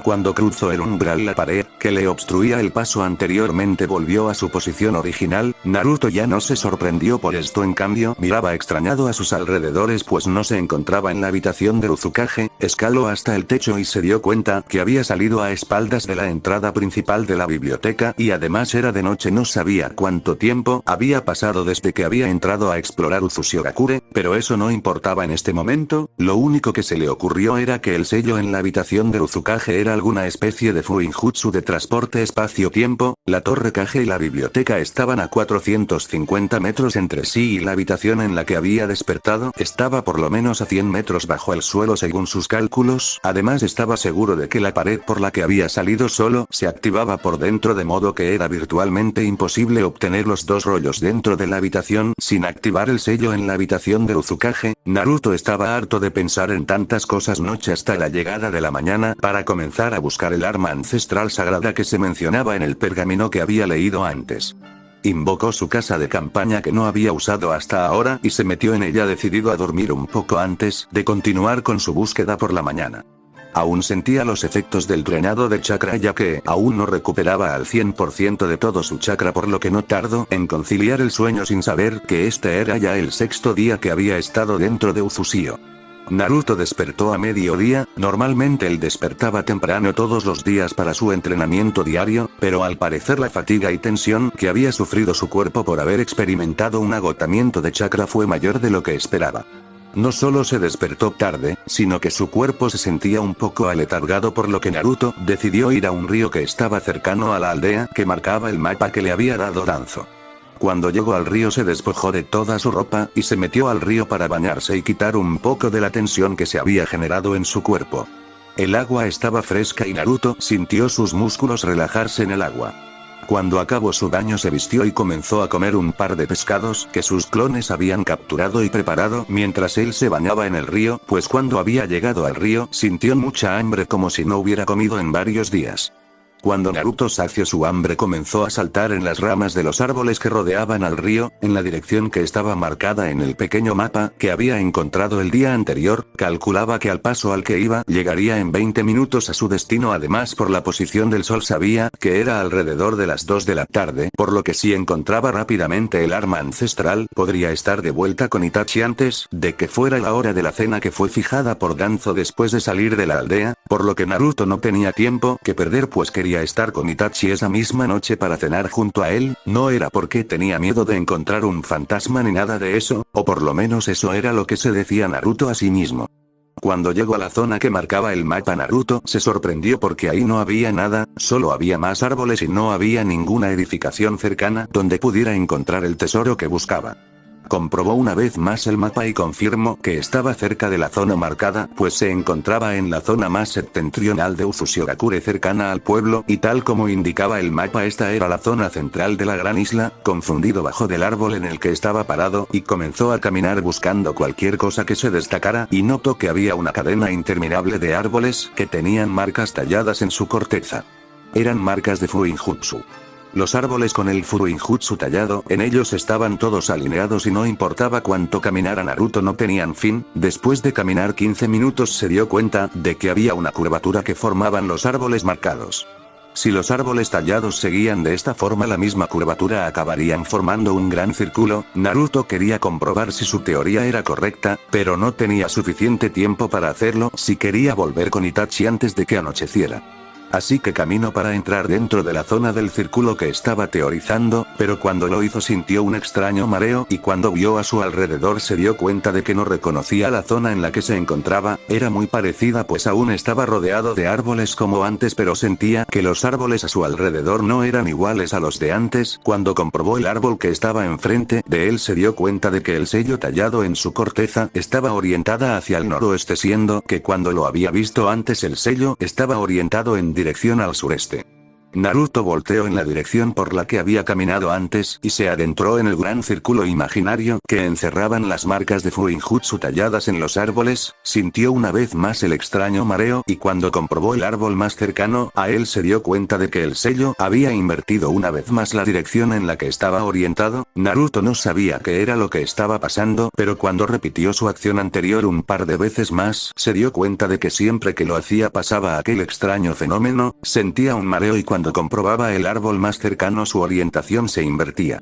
Cuando cruzó el umbral, la pared, que le obstruía el paso anteriormente, volvió a su posición original. Naruto ya no se sorprendió por esto, en cambio, miraba extrañado a sus alrededores, pues no se encontraba en la habitación de Uzukage. Escaló hasta el techo y se dio cuenta que había salido a espaldas de la entrada principal de la biblioteca, y además era de noche. No sabía cuánto tiempo había pasado desde que había entrado a explorar Uzushiogakure, pero eso no importaba en este momento. Lo único que se le ocurrió era que el sello en la habitación de Uzukage era alguna especie de fuinjutsu de transporte espacio-tiempo. La torre Kage y la biblioteca estaban a 450 metros entre sí, y la habitación en la que había despertado estaba por lo menos a 100 metros bajo el suelo según sus cálculos. Además, estaba seguro de que la pared por la que había salido solo se activaba por dentro, de modo que era virtualmente imposible obtener los dos rollos dentro de la habitación sin activar el sello en la habitación de Uzukage. Naruto estaba harto de pensar en tantas cosas noche hasta la llegada de la mañana para comenzar a buscar el arma ancestral sagrada que se mencionaba en el pergamino que había leído antes. Invocó su casa de campaña que no había usado hasta ahora y se metió en ella, decidido a dormir un poco antes de continuar con su búsqueda por la mañana. Aún sentía los efectos del drenado de chakra, ya que aún no recuperaba al 100% de todo su chakra, por lo que no tardó en conciliar el sueño sin saber que este era ya el sexto día que había estado dentro de Uzushio. Naruto despertó a mediodía. Normalmente él despertaba temprano todos los días para su entrenamiento diario, pero al parecer la fatiga y tensión que había sufrido su cuerpo por haber experimentado un agotamiento de chakra fue mayor de lo que esperaba. No solo se despertó tarde, sino que su cuerpo se sentía un poco aletargado, por lo que Naruto decidió ir a un río que estaba cercano a la aldea que marcaba el mapa que le había dado Danzo. Cuando llegó al río se despojó de toda su ropa y se metió al río para bañarse y quitar un poco de la tensión que se había generado en su cuerpo. El agua estaba fresca y Naruto sintió sus músculos relajarse en el agua. Cuando acabó su baño se vistió y comenzó a comer un par de pescados que sus clones habían capturado y preparado mientras él se bañaba en el río, pues cuando había llegado al río sintió mucha hambre, como si no hubiera comido en varios días. Cuando Naruto sació su hambre, comenzó a saltar en las ramas de los árboles que rodeaban al río, en la dirección que estaba marcada en el pequeño mapa que había encontrado el día anterior. Calculaba que al paso al que iba llegaría en 20 minutos a su destino. Además, por la posición del sol sabía que era alrededor de las 2 de la tarde, por lo que si encontraba rápidamente el arma ancestral, podría estar de vuelta con Itachi antes de que fuera la hora de la cena que fue fijada por Danzo después de salir de la aldea, por lo que Naruto no tenía tiempo que perder, pues quería estar con Itachi esa misma noche para cenar junto a él. No era porque tenía miedo de encontrar un fantasma ni nada de eso, o por lo menos eso era lo que se decía Naruto a sí mismo. Cuando llegó a la zona que marcaba el mapa, Naruto se sorprendió porque ahí no había nada, solo había más árboles y no había ninguna edificación cercana donde pudiera encontrar el tesoro que buscaba. Comprobó una vez más el mapa y confirmó que estaba cerca de la zona marcada, pues se encontraba en la zona más septentrional de Uzushiogakure, cercana al pueblo, y tal como indicaba el mapa, esta era la zona central de la gran isla. Confundido, bajó del árbol en el que estaba parado y comenzó a caminar buscando cualquier cosa que se destacara, y notó que había una cadena interminable de árboles que tenían marcas talladas en su corteza. Eran marcas de Fuinjutsu. Los árboles con el Fuinjutsu tallado en ellos estaban todos alineados y no importaba cuánto caminara Naruto no tenían fin. Después de caminar 15 minutos se dio cuenta de que había una curvatura que formaban los árboles marcados. Si los árboles tallados seguían de esta forma, la misma curvatura acabarían formando un gran círculo. Naruto quería comprobar si su teoría era correcta, pero no tenía suficiente tiempo para hacerlo si quería volver con Itachi antes de que anocheciera. Así que caminó para entrar dentro de la zona del círculo que estaba teorizando, pero cuando lo hizo sintió un extraño mareo y cuando vio a su alrededor se dio cuenta de que no reconocía la zona en la que se encontraba. Era muy parecida, pues aún estaba rodeado de árboles como antes, pero sentía que los árboles a su alrededor no eran iguales a los de antes. Cuando comprobó el árbol que estaba enfrente de él se dio cuenta de que el sello tallado en su corteza estaba orientada hacia el noroeste, siendo que cuando lo había visto antes el sello estaba orientado en dirección al sureste. Naruto volteó en la dirección por la que había caminado antes y se adentró en el gran círculo imaginario que encerraban las marcas de Fuinjutsu talladas en los árboles, sintió una vez más el extraño mareo y cuando comprobó el árbol más cercano a él se dio cuenta de que el sello había invertido una vez más la dirección en la que estaba orientado. Naruto no sabía qué era lo que estaba pasando, pero cuando repitió su acción anterior un par de veces más, se dio cuenta de que siempre que lo hacía pasaba aquel extraño fenómeno, sentía un mareo y cuando comprobaba el árbol más cercano su orientación se invertía.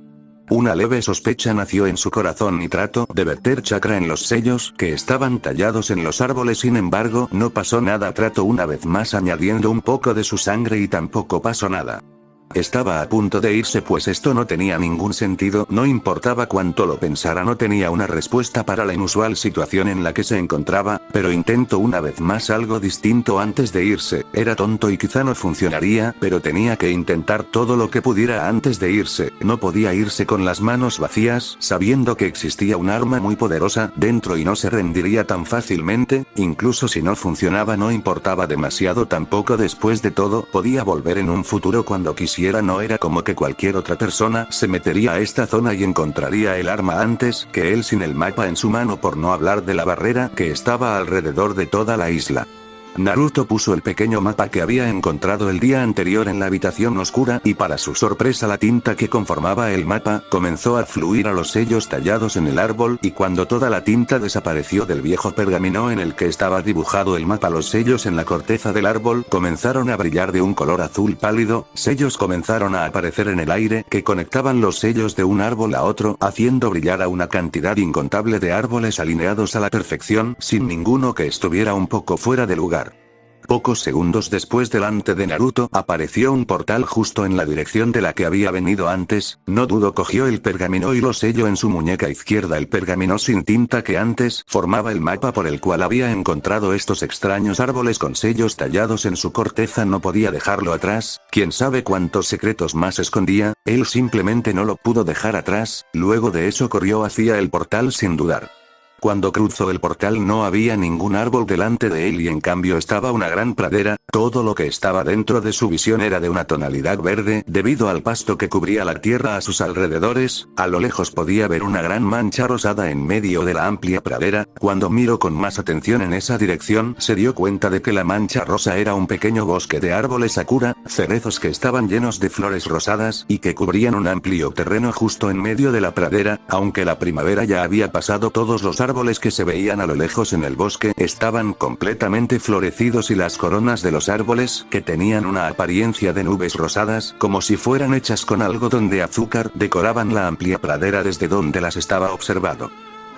Una leve sospecha nació en su corazón y trató de verter chakra en los sellos que estaban tallados en los árboles, sin embargo no pasó nada. Trató una vez más añadiendo un poco de su sangre y tampoco pasó nada. Estaba a punto de irse pues esto no tenía ningún sentido, no importaba cuánto lo pensara, no tenía una respuesta para la inusual situación en la que se encontraba, pero intentó una vez más algo distinto antes de irse. Era tonto y quizá no funcionaría, pero tenía que intentar todo lo que pudiera antes de irse. No podía irse con las manos vacías, sabiendo que existía un arma muy poderosa dentro y no se rendiría tan fácilmente, incluso si no funcionaba no importaba demasiado tampoco. Después de todo, podía volver en un futuro cuando quisiera. No era como que cualquier otra persona se metería a esta zona y encontraría el arma antes que él sin el mapa en su mano, por no hablar de la barrera que estaba alrededor de toda la isla. Naruto puso el pequeño mapa que había encontrado el día anterior en la habitación oscura y para su sorpresa la tinta que conformaba el mapa comenzó a fluir a los sellos tallados en el árbol y cuando toda la tinta desapareció del viejo pergamino en el que estaba dibujado el mapa, los sellos en la corteza del árbol comenzaron a brillar de un color azul pálido, sellos comenzaron a aparecer en el aire que conectaban los sellos de un árbol a otro, haciendo brillar a una cantidad incontable de árboles alineados a la perfección, sin ninguno que estuviera un poco fuera de lugar. Pocos segundos después delante de Naruto apareció un portal justo en la dirección de la que había venido antes, no dudó, cogió el pergamino y lo selló en su muñeca izquierda. El pergamino sin tinta que antes formaba el mapa por el cual había encontrado estos extraños árboles con sellos tallados en su corteza, no podía dejarlo atrás, quién sabe cuántos secretos más escondía, él simplemente no lo pudo dejar atrás. Luego de eso corrió hacia el portal sin dudar. Cuando cruzó el portal no había ningún árbol delante de él y en cambio estaba una gran pradera, todo lo que estaba dentro de su visión era de una tonalidad verde debido al pasto que cubría la tierra a sus alrededores. A lo lejos podía ver una gran mancha rosada en medio de la amplia pradera. Cuando miró con más atención en esa dirección se dio cuenta de que la mancha rosa era un pequeño bosque de árboles sakura, cerezos que estaban llenos de flores rosadas y que cubrían un amplio terreno justo en medio de la pradera. Aunque la primavera ya había pasado, todos los árboles que se veían a lo lejos en el bosque estaban completamente florecidos y las coronas de los árboles, que tenían una apariencia de nubes rosadas, como si fueran hechas con algodón de azúcar, decoraban la amplia pradera desde donde las estaba observando.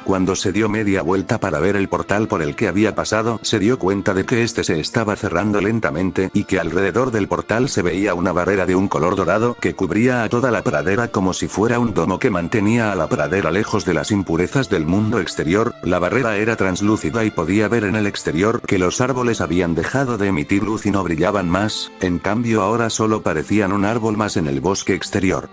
Cuando se dio media vuelta para ver el portal por el que había pasado, se dio cuenta de que este se estaba cerrando lentamente y que alrededor del portal se veía una barrera de un color dorado que cubría a toda la pradera como si fuera un domo que mantenía a la pradera lejos de las impurezas del mundo exterior. La barrera era translúcida y podía ver en el exterior que los árboles habían dejado de emitir luz y no brillaban más, en cambio ahora solo parecían un árbol más en el bosque exterior.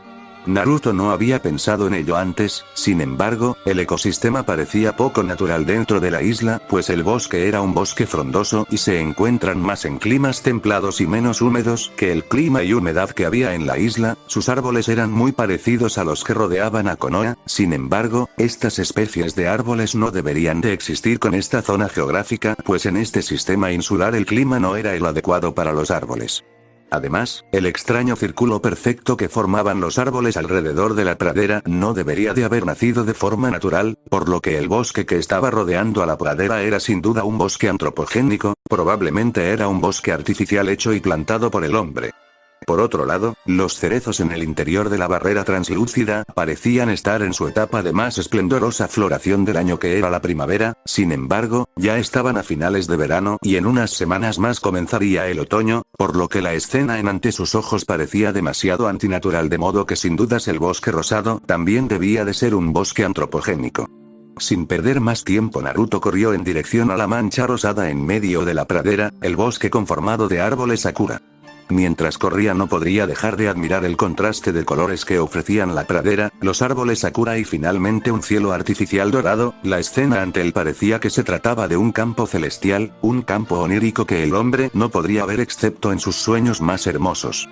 Naruto no había pensado en ello antes, sin embargo, el ecosistema parecía poco natural dentro de la isla, pues el bosque era un bosque frondoso y se encuentran más en climas templados y menos húmedos que el clima y humedad que había en la isla. Sus árboles eran muy parecidos a los que rodeaban a Konoha, sin embargo, estas especies de árboles no deberían de existir con esta zona geográfica, pues en este sistema insular el clima no era el adecuado para los árboles. Además, el extraño círculo perfecto que formaban los árboles alrededor de la pradera no debería de haber nacido de forma natural, por lo que el bosque que estaba rodeando a la pradera era sin duda un bosque antropogénico, probablemente era un bosque artificial hecho y plantado por el hombre. Por otro lado, los cerezos en el interior de la barrera translúcida parecían estar en su etapa de más esplendorosa floración del año que era la primavera. Sin embargo, ya estaban a finales de verano y en unas semanas más comenzaría el otoño, por lo que la escena en ante sus ojos parecía demasiado antinatural, de modo que sin dudas el bosque rosado también debía de ser un bosque antropogénico. Sin perder más tiempo, Naruto corrió en dirección a la mancha rosada en medio de la pradera, el bosque conformado de árboles sakura. Mientras corría no podría dejar de admirar el contraste de colores que ofrecían la pradera, los árboles sakura y finalmente un cielo artificial dorado. La escena ante él parecía que se trataba de un campo celestial, un campo onírico que el hombre no podría ver excepto en sus sueños más hermosos.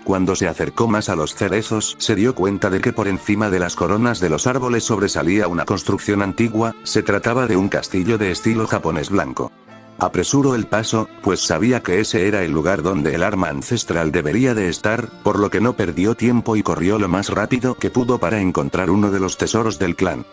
Cuando se acercó más a los cerezos, se dio cuenta de que por encima de las coronas de los árboles sobresalía una construcción antigua, se trataba de un castillo de estilo japonés blanco. Apresuró el paso, pues sabía que ese era el lugar donde el arma ancestral debería de estar, por lo que no perdió tiempo y corrió lo más rápido que pudo para encontrar uno de los tesoros del clan.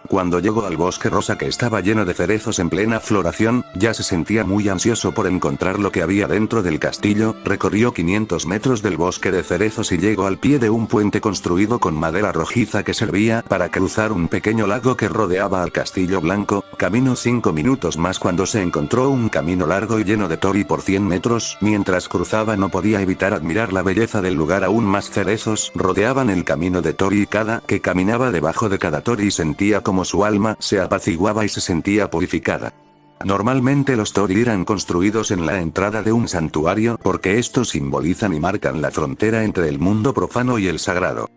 Cuando llegó al bosque rosa que estaba lleno de cerezos en plena floración, ya se sentía muy ansioso por encontrar lo que había dentro del castillo, recorrió 500 metros del bosque de cerezos y llegó al pie de un puente construido con madera rojiza que servía para cruzar un pequeño lago que rodeaba al castillo blanco. Caminó 5 minutos más cuando se encontró un camino largo y lleno de tori por 100 metros, mientras cruzaba no podía evitar admirar la belleza del lugar. Aún más cerezos rodeaban el camino de tori y cada que caminaba debajo de cada tori sentía como su alma se apaciguaba y se sentía purificada. Normalmente los tori eran construidos en la entrada de un santuario porque estos simbolizan y marcan la frontera entre el mundo profano y el sagrado.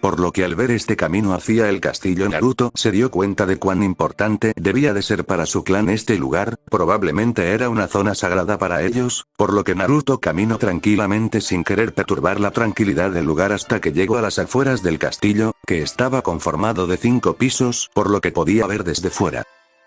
Por lo que al ver este camino hacia el castillo, Naruto se dio cuenta de cuán importante debía de ser para su clan este lugar. Probablemente era una zona sagrada para ellos, por lo que Naruto caminó tranquilamente sin querer perturbar la tranquilidad del lugar hasta que llegó a las afueras del castillo, que estaba conformado de 5 pisos, por lo que podía ver desde fuera.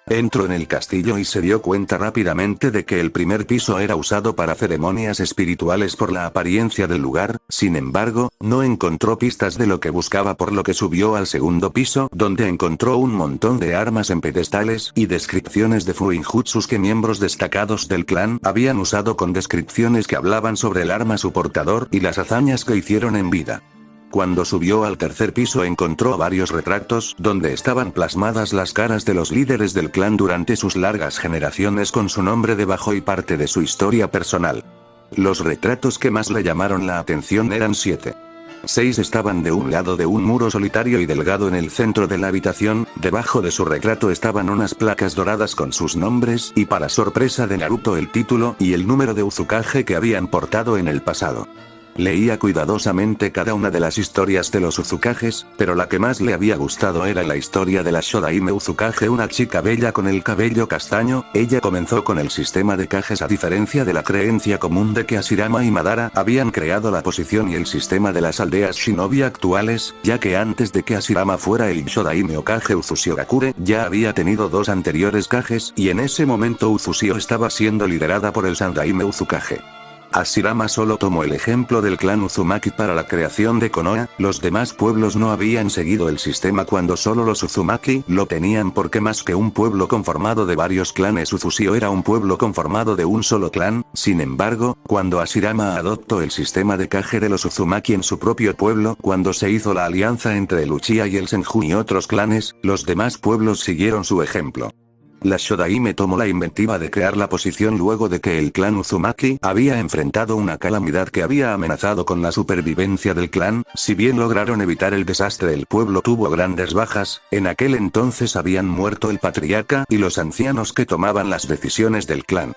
Entró en el castillo y se dio cuenta rápidamente de que el primer piso era usado para ceremonias espirituales por la apariencia del lugar. Sin embargo, no encontró pistas de lo que buscaba, por lo que subió al segundo piso, donde encontró un montón de armas en pedestales y descripciones de fuinjutsus que miembros destacados del clan habían usado, con descripciones que hablaban sobre el arma, su portador y las hazañas que hicieron en vida. Cuando subió al tercer piso encontró varios retratos donde estaban plasmadas las caras de los líderes del clan durante sus largas generaciones con su nombre debajo y parte de su historia personal. Los retratos que más le llamaron la atención eran 7. 6 estaban de un lado de un muro solitario y delgado en el centro de la habitación. Debajo de su retrato estaban unas placas doradas con sus nombres y, para sorpresa de Naruto, el título y el número de Uzukage que habían portado en el pasado. Leía cuidadosamente cada una de las historias de los Uzukages, pero la que más le había gustado era la historia de la Shodaime Uzukage, una chica bella con el cabello castaño. Ella comenzó con el sistema de Kages a diferencia de la creencia común de que Hashirama y Madara habían creado la posición y el sistema de las aldeas shinobi actuales, ya que antes de que Hashirama fuera el Shodaime Okage Uzushigakure ya había tenido 2 anteriores Kages y en ese momento Uzushio estaba siendo liderada por el Sandaime Uzukage. Hashirama solo tomó el ejemplo del clan Uzumaki para la creación de Konoha. Los demás pueblos no habían seguido el sistema cuando solo los Uzumaki lo tenían, porque más que un pueblo conformado de varios clanes, Uzushio era un pueblo conformado de un solo clan. Sin embargo, cuando Hashirama adoptó el sistema de Kage de los Uzumaki en su propio pueblo, cuando se hizo la alianza entre el Uchiha y el Senju y otros clanes, los demás pueblos siguieron su ejemplo. La Shodaime tomó la inventiva de crear la posición luego de que el clan Uzumaki había enfrentado una calamidad que había amenazado con la supervivencia del clan. Si bien lograron evitar el desastre, el pueblo tuvo grandes bajas. En aquel entonces habían muerto el patriarca y los ancianos que tomaban las decisiones del clan.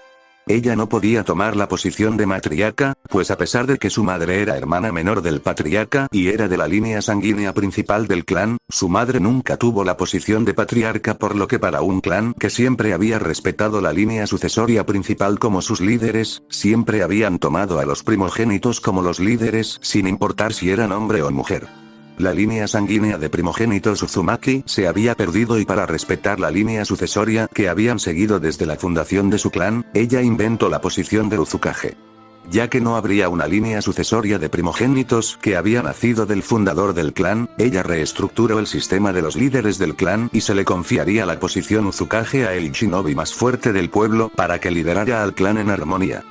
Ella no podía tomar la posición de matriarca, pues a pesar de que su madre era hermana menor del patriarca y era de la línea sanguínea principal del clan, su madre nunca tuvo la posición de patriarca, por lo que para un clan que siempre había respetado la línea sucesoria principal como sus líderes, siempre habían tomado a los primogénitos como los líderes, sin importar si eran hombre o mujer. La línea sanguínea de primogénitos Uzumaki se había perdido y para respetar la línea sucesoria que habían seguido desde la fundación de su clan, ella inventó la posición de Uzukage. Ya que no habría una línea sucesoria de primogénitos que había nacido del fundador del clan, ella reestructuró el sistema de los líderes del clan y se le confiaría la posición Uzukage a el shinobi más fuerte del pueblo para que liderara al clan en armonía.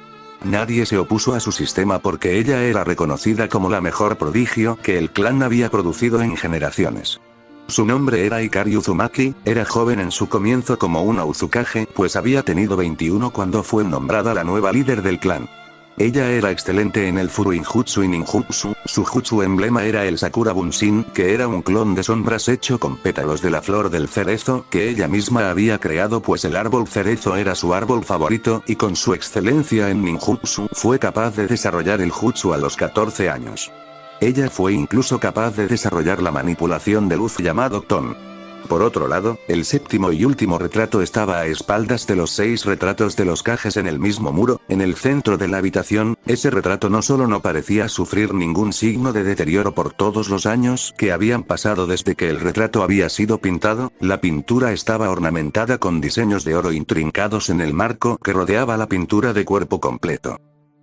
Nadie se opuso a su sistema porque ella era reconocida como la mejor prodigio que el clan había producido en generaciones. Su nombre era Hikari Uzumaki, era joven en su comienzo como una Uzukage, pues había tenido 21 cuando fue nombrada la nueva líder del clan. Ella era excelente en el fuinjutsu y ninjutsu. Su jutsu emblema era el Sakura Bunshin, que era un clon de sombras hecho con pétalos de la flor del cerezo que ella misma había creado, pues el árbol cerezo era su árbol favorito, y con su excelencia en ninjutsu fue capaz de desarrollar el jutsu a los 14 años. Ella fue incluso capaz de desarrollar la manipulación de luz llamado Ton. Por otro lado, el séptimo y último retrato estaba a espaldas de los 6 retratos de los Cages en el mismo muro, en el centro de la habitación. Ese retrato no solo no parecía sufrir ningún signo de deterioro por todos los años que habían pasado desde que el retrato había sido pintado, la pintura estaba ornamentada con diseños de oro intrincados en el marco que rodeaba la pintura de cuerpo completo.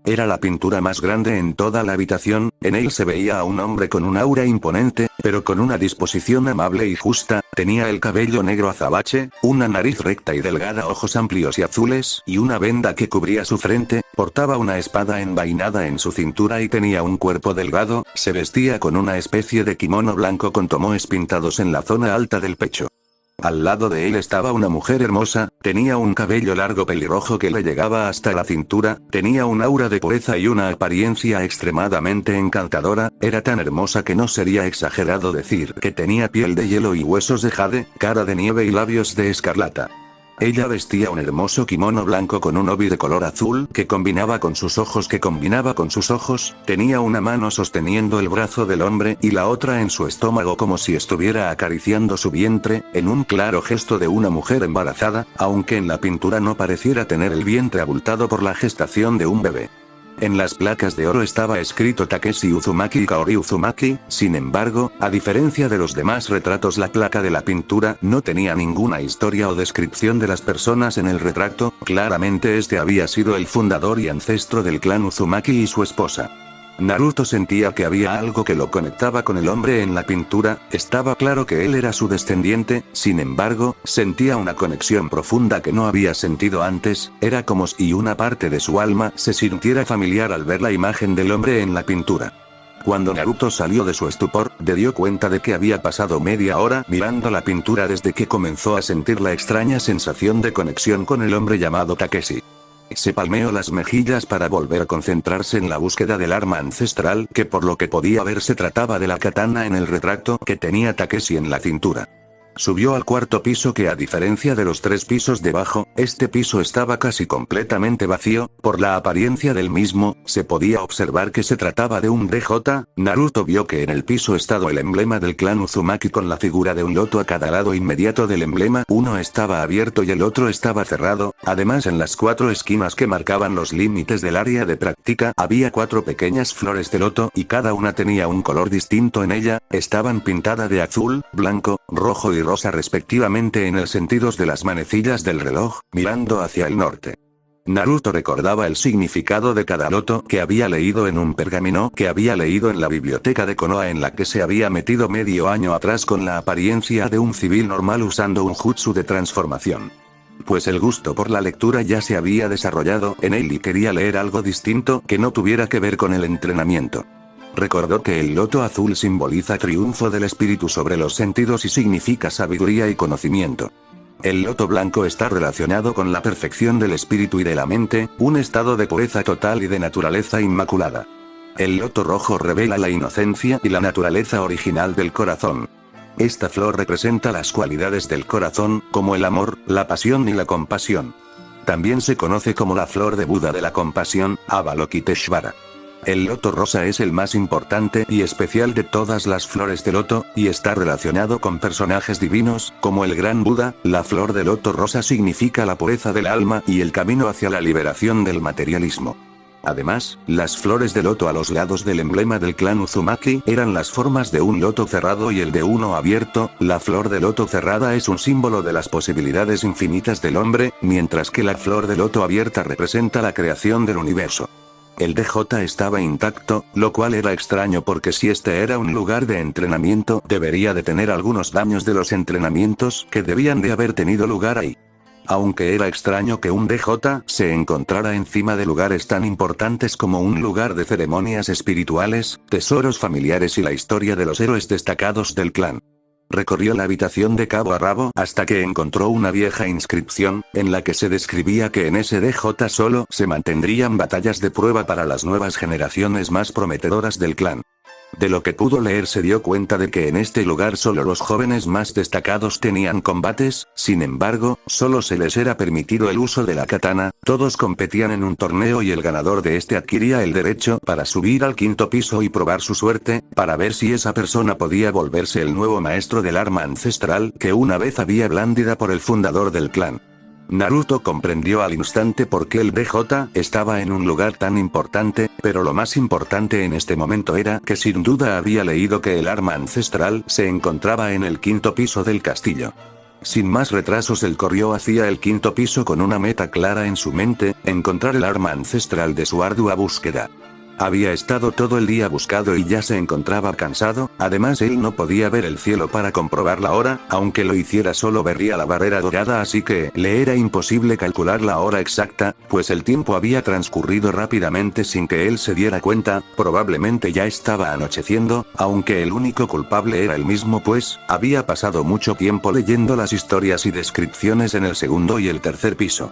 Era la pintura más grande en toda la habitación. En él se veía a un hombre con un aura imponente, pero con una disposición amable y justa. Tenía el cabello negro azabache, una nariz recta y delgada, ojos amplios y azules, y una venda que cubría su frente. Portaba una espada envainada en su cintura y tenía un cuerpo delgado. Se vestía con una especie de kimono blanco con tomoes pintados en la zona alta del pecho. Al lado de él estaba una mujer hermosa, tenía un cabello largo pelirrojo que le llegaba hasta la cintura, tenía un aura de pureza y una apariencia extremadamente encantadora. Era tan hermosa que no sería exagerado decir que tenía piel de hielo y huesos de jade, cara de nieve y labios de escarlata. Ella vestía un hermoso kimono blanco con un obi de color azul que combinaba con sus ojos, tenía una mano sosteniendo el brazo del hombre y la otra en su estómago como si estuviera acariciando su vientre, en un claro gesto de una mujer embarazada, aunque en la pintura no pareciera tener el vientre abultado por la gestación de un bebé. En las placas de oro estaba escrito Takeshi Uzumaki y Kaori Uzumaki. Sin embargo, a diferencia de los demás retratos, la placa de la pintura no tenía ninguna historia o descripción de las personas en el retrato. Claramente este había sido el fundador y ancestro del clan Uzumaki y su esposa. Naruto sentía que había algo que lo conectaba con el hombre en la pintura. Estaba claro que él era su descendiente, sin embargo, sentía una conexión profunda que no había sentido antes. Era como si una parte de su alma se sintiera familiar al ver la imagen del hombre en la pintura. Cuando Naruto salió de su estupor, se dio cuenta de que había pasado media hora mirando la pintura desde que comenzó a sentir la extraña sensación de conexión con el hombre llamado Takeshi. Se palmeó las mejillas para volver a concentrarse en la búsqueda del arma ancestral, que por lo que podía ver se trataba de la katana en el retrato que tenía Takeshi en la cintura. Subió al cuarto piso que, a diferencia de los 3 pisos debajo, este piso estaba casi completamente vacío. Por la apariencia del mismo, se podía observar que se trataba de un DJ. Naruto vio que en el piso estaba el emblema del clan Uzumaki con la figura de un loto a cada lado inmediato del emblema. Uno estaba abierto y el otro estaba cerrado. Además, en las 4 esquinas que marcaban los límites del área de práctica, había 4 pequeñas flores de loto y cada una tenía un color distinto en ella. Estaban pintadas de azul, blanco, rojo y rosa respectivamente en el sentido de las manecillas del reloj, mirando hacia el norte. Naruto recordaba el significado de cada loto que había leído en un pergamino que había leído en la biblioteca de Konoha, en la que se había metido medio año atrás con la apariencia de un civil normal usando un jutsu de transformación. Pues el gusto por la lectura ya se había desarrollado en él y quería leer algo distinto que no tuviera que ver con el entrenamiento. Recordó que el loto azul simboliza triunfo del espíritu sobre los sentidos y significa sabiduría y conocimiento. El loto blanco está relacionado con la perfección del espíritu y de la mente, un estado de pureza total y de naturaleza inmaculada. El loto rojo revela la inocencia y la naturaleza original del corazón. Esta flor representa las cualidades del corazón, como el amor, la pasión y la compasión. También se conoce como la flor de Buda de la compasión, Avalokiteshvara. El loto rosa es el más importante y especial de todas las flores de loto, y está relacionado con personajes divinos, como el gran Buda. La flor de loto rosa significa la pureza del alma y el camino hacia la liberación del materialismo. Además, las flores de loto a los lados del emblema del clan Uzumaki eran las formas de un loto cerrado y el de uno abierto. La flor de loto cerrada es un símbolo de las posibilidades infinitas del hombre, mientras que la flor de loto abierta representa la creación del universo. El DJ estaba intacto, lo cual era extraño porque si este era un lugar de entrenamiento, debería de tener algunos daños de los entrenamientos que debían de haber tenido lugar ahí. Aunque era extraño que un DJ se encontrara encima de lugares tan importantes como un lugar de ceremonias espirituales, tesoros familiares y la historia de los héroes destacados del clan. Recorrió la habitación de cabo a rabo hasta que encontró una vieja inscripción, en la que se describía que en ese DJ solo se mantendrían batallas de prueba para las nuevas generaciones más prometedoras del clan. De lo que pudo leer se dio cuenta de que en este lugar solo los jóvenes más destacados tenían combates, sin embargo, solo se les era permitido el uso de la katana, todos competían en un torneo y el ganador de este adquiría el derecho para subir al quinto piso y probar su suerte, para ver si esa persona podía volverse el nuevo maestro del arma ancestral que una vez había blandida por el fundador del clan. Naruto comprendió al instante por qué el DJ estaba en un lugar tan importante, pero lo más importante en este momento era que sin duda había leído que el arma ancestral se encontraba en el quinto piso del castillo. Sin más retrasos él corrió hacia el quinto piso con una meta clara en su mente, encontrar el arma ancestral de su ardua búsqueda. Había estado todo el día buscado y ya se encontraba cansado, además él no podía ver el cielo para comprobar la hora, aunque lo hiciera solo vería la barrera dorada así que le era imposible calcular la hora exacta, pues el tiempo había transcurrido rápidamente sin que él se diera cuenta, probablemente ya estaba anocheciendo, aunque el único culpable era él mismo pues, había pasado mucho tiempo leyendo las historias y descripciones en el segundo y el tercer piso.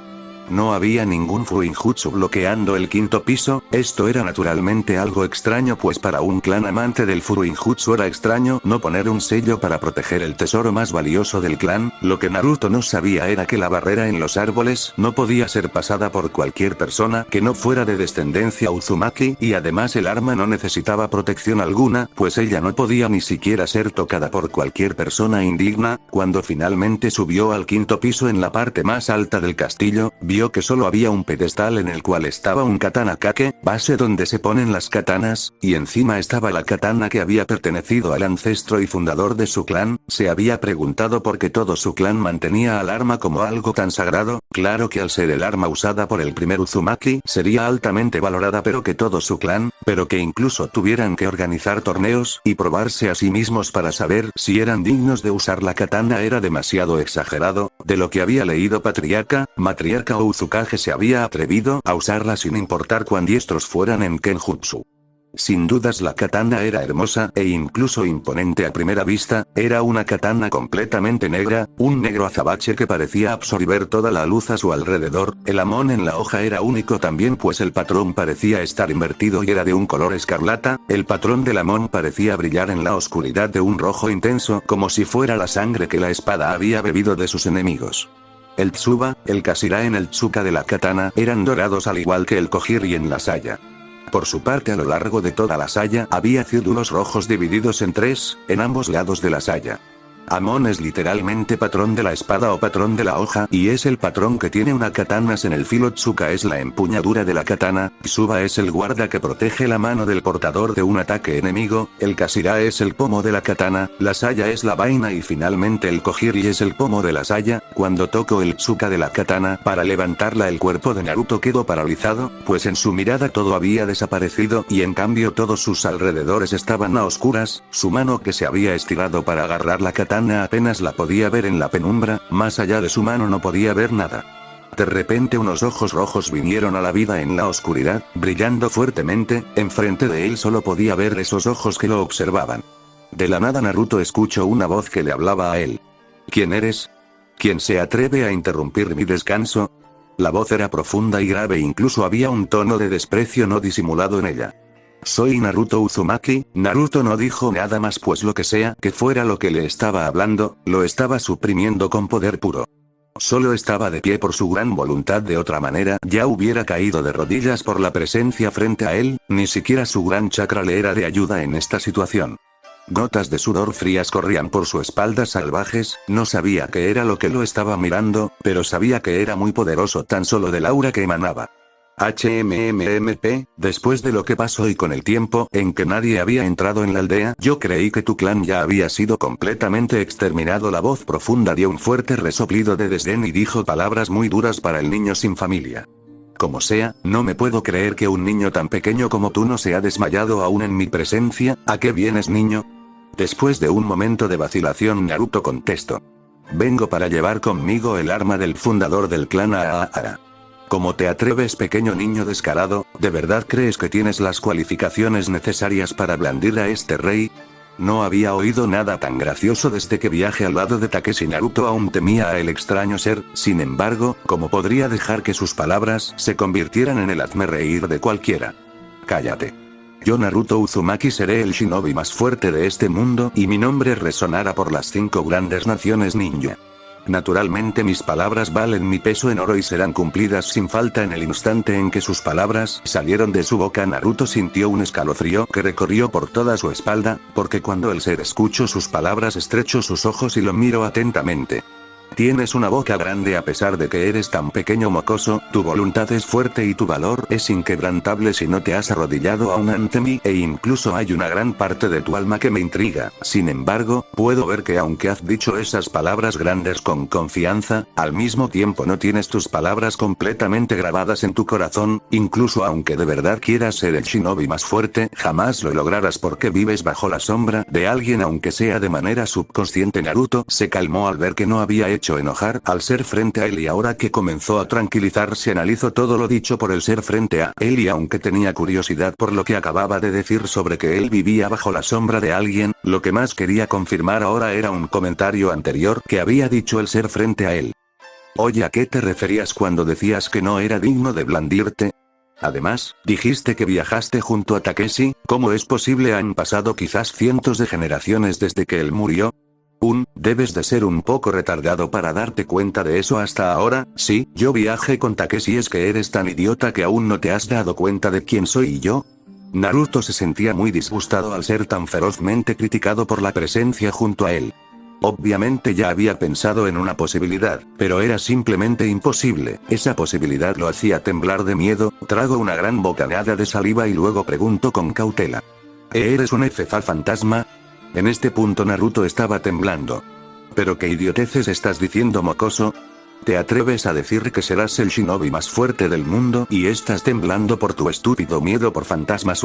No había ningún Fuinjutsu bloqueando el quinto piso, esto era naturalmente algo extraño pues para un clan amante del Fuinjutsu era extraño no poner un sello para proteger el tesoro más valioso del clan, lo que Naruto no sabía era que la barrera en los árboles no podía ser pasada por cualquier persona que no fuera de descendencia Uzumaki y además el arma no necesitaba protección alguna, pues ella no podía ni siquiera ser tocada por cualquier persona indigna. Cuando finalmente subió al quinto piso en la parte más alta del castillo, vio que solo había un pedestal en el cual estaba un katana kake, base donde se ponen las katanas, y encima estaba la katana que había pertenecido al ancestro y fundador de su clan. Se había preguntado por qué todo su clan mantenía al arma como algo tan sagrado, claro que al ser el arma usada por el primer Uzumaki sería altamente valorada pero que todo su clan, pero que incluso tuvieran que organizar torneos y probarse a sí mismos para saber si eran dignos de usar la katana era demasiado exagerado. De lo que había leído matriarca o Uzukage se había atrevido a usarla sin importar cuán diestros fueran en Kenjutsu. Sin dudas la katana era hermosa e incluso imponente a primera vista, era una katana completamente negra, un negro azabache que parecía absorber toda la luz a su alrededor, el amón en la hoja era único también pues el patrón parecía estar invertido y era de un color escarlata, el patrón del amón parecía brillar en la oscuridad de un rojo intenso como si fuera la sangre que la espada había bebido de sus enemigos. El Tsuba, el Kashira en el Tsuka de la katana eran dorados al igual que el Kojiri en la saya. Por su parte a lo largo de toda la saya había círculos rojos divididos en tres, en ambos lados de la saya. Amon es literalmente patrón de la espada o patrón de la hoja y es el patrón que tiene una katana en el filo. Tsuka es la empuñadura de la katana, Tsuba es el guarda que protege la mano del portador de un ataque enemigo, el Kashira es el pomo de la katana, la saya es la vaina y finalmente el Kojiri es el pomo de la saya. Cuando tocó el Tsuka de la katana para levantarla el cuerpo de Naruto quedó paralizado, pues en su mirada todo había desaparecido y en cambio todos sus alrededores estaban a oscuras, su mano que se había estirado para agarrar la katana apenas la podía ver en la penumbra, más allá de su mano no podía ver nada. De repente unos ojos rojos vinieron a la vida en la oscuridad, brillando fuertemente, enfrente de él solo podía ver esos ojos que lo observaban. De la nada Naruto escuchó una voz que le hablaba a él. ¿Quién eres? ¿Quién se atreve a interrumpir mi descanso? La voz era profunda y grave, incluso había un tono de desprecio no disimulado en ella. Soy Naruto Uzumaki. Naruto no dijo nada más pues lo que sea que fuera lo que le estaba hablando, lo estaba suprimiendo con poder puro. Solo estaba de pie por su gran voluntad, de otra manera ya hubiera caído de rodillas por la presencia frente a él, ni siquiera su gran chakra le era de ayuda en esta situación. Gotas de sudor frías corrían por su espalda salvajes, no sabía qué era lo que lo estaba mirando, pero sabía que era muy poderoso tan solo del aura que emanaba. HMMMP, después de lo que pasó y con el tiempo en que nadie había entrado en la aldea, yo creí que tu clan ya había sido completamente exterminado. La voz profunda dio un fuerte resoplido de desdén y dijo palabras muy duras para el niño sin familia. Como sea, no me puedo creer que un niño tan pequeño como tú no se ha desmayado aún en mi presencia. ¿A qué vienes, niño? Después de un momento de vacilación, Naruto contestó. Vengo para llevar conmigo el arma del fundador del clan Aahara. ¿Cómo te atreves, pequeño niño descarado? ¿De verdad crees que tienes las cualificaciones necesarias para blandir a este rey? No había oído nada tan gracioso desde que viajé al lado de Takeshi. Naruto aún temía a el extraño ser, sin embargo, ¿cómo podría dejar que sus palabras se convirtieran en el hazme reír de cualquiera? Cállate. Yo Naruto Uzumaki seré el shinobi más fuerte de este mundo y mi nombre resonará por las 5 grandes naciones ninja. Naturalmente mis palabras valen mi peso en oro y serán cumplidas sin falta. En el instante en que sus palabras salieron de su boca, Naruto sintió un escalofrío que recorrió por toda su espalda, porque cuando el ser escuchó sus palabras estrechó sus ojos y lo miró atentamente. Tienes una boca grande a pesar de que eres tan pequeño mocoso, tu voluntad es fuerte y tu valor es inquebrantable si no te has arrodillado aún ante mí e incluso hay una gran parte de tu alma que me intriga. Sin embargo, puedo ver que aunque has dicho esas palabras grandes con confianza, al mismo tiempo no tienes tus palabras completamente grabadas en tu corazón, incluso aunque de verdad quieras ser el shinobi más fuerte, jamás lo lograrás porque vives bajo la sombra de alguien aunque sea de manera subconsciente. Naruto se calmó al ver que no había hecho enojar al ser frente a él y ahora que comenzó a tranquilizarse analizó todo lo dicho por el ser frente a él y aunque tenía curiosidad por lo que acababa de decir sobre que él vivía bajo la sombra de alguien, lo que más quería confirmar ahora era un comentario anterior que había dicho el ser frente a él. Oye, ¿a qué te referías cuando decías que no era digno de blandirte? Además, dijiste que viajaste junto a Takeshi, ¿cómo es posible? Han pasado quizás cientos de generaciones desde que él murió. Debes de ser un poco retardado para darte cuenta de eso hasta ahora. Sí, yo viajé con Takeshi. ¿Es que eres tan idiota que aún no te has dado cuenta de quién soy yo? Naruto se sentía muy disgustado al ser tan ferozmente criticado por la presencia junto a él. Obviamente ya había pensado en una posibilidad, pero era simplemente imposible. Esa posibilidad lo hacía temblar de miedo. Trago una gran bocanada de saliva y luego pregunto con cautela. ¿Eres un fantasma? En este punto Naruto estaba temblando. ¿Pero qué idioteces estás diciendo, mocoso? ¿Te atreves a decir que serás el shinobi más fuerte del mundo y estás temblando por tu estúpido miedo por fantasmas?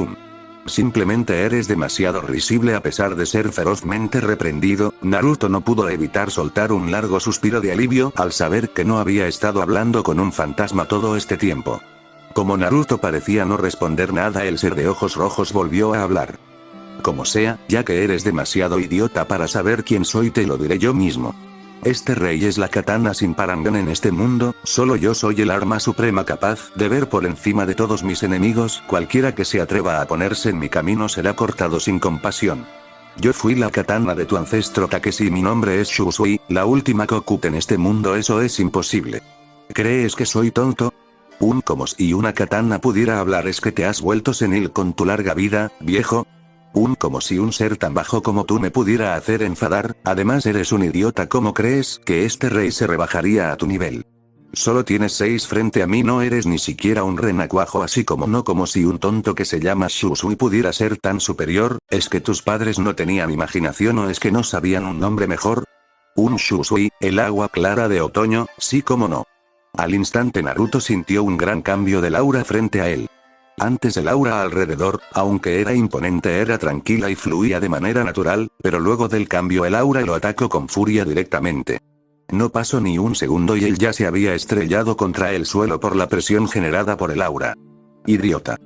Simplemente eres demasiado risible. A pesar de ser ferozmente reprendido, Naruto no pudo evitar soltar un largo suspiro de alivio al saber que no había estado hablando con un fantasma todo este tiempo. Como Naruto parecía no responder nada, el ser de ojos rojos volvió a hablar. Como sea, ya que eres demasiado idiota para saber quién soy, te lo diré yo mismo. Este rey es la katana sin parangón en este mundo, solo yo soy el arma suprema capaz de ver por encima de todos mis enemigos. Cualquiera que se atreva a ponerse en mi camino será cortado sin compasión. Yo fui la katana de tu ancestro Takeshi y mi nombre es Shusui, la última Kokuto en este mundo. Eso es imposible. ¿Crees que soy tonto? Como si una katana pudiera hablar. ¿Es que te has vuelto senil con tu larga vida, viejo? Como si un ser tan bajo como tú me pudiera hacer enfadar. Además eres un idiota. ¿Cómo crees que este rey se rebajaría a tu nivel? Solo tienes 6 frente a mí. No eres ni siquiera un renacuajo, así como no como si un tonto que se llama Shusui pudiera ser tan superior. ¿Es que tus padres no tenían imaginación o es que no sabían un nombre mejor? Un Shusui, el agua clara de otoño, sí como no. Al instante Naruto sintió un gran cambio del aura frente a él. Antes el aura alrededor, aunque era imponente, era tranquila y fluía de manera natural, pero luego del cambio el aura lo atacó con furia directamente. No pasó ni un segundo y él ya se había estrellado contra el suelo por la presión generada por el aura. Idiota.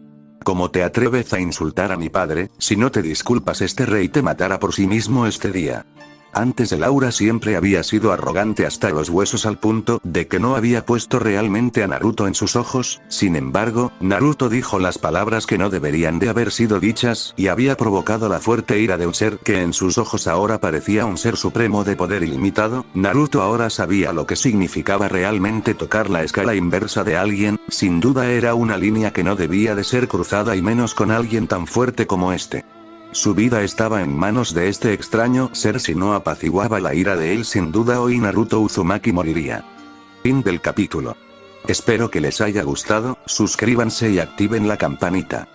¿Cómo te atreves a insultar a mi padre? Si no te disculpas, este rey te matará por sí mismo este día. Antes el aura siempre había sido arrogante hasta los huesos al punto de que no había puesto realmente a Naruto en sus ojos. Sin embargo, Naruto dijo las palabras que no deberían de haber sido dichas y había provocado la fuerte ira de un ser que en sus ojos ahora parecía un ser supremo de poder ilimitado. Naruto ahora sabía lo que significaba realmente tocar la escala inversa de alguien. Sin duda era una línea que no debía de ser cruzada y menos con alguien tan fuerte como este. Su vida estaba en manos de este extraño ser. Si no apaciguaba la ira de él, sin duda hoy Naruto Uzumaki moriría. Fin del capítulo. Espero que les haya gustado, suscríbanse y activen la campanita.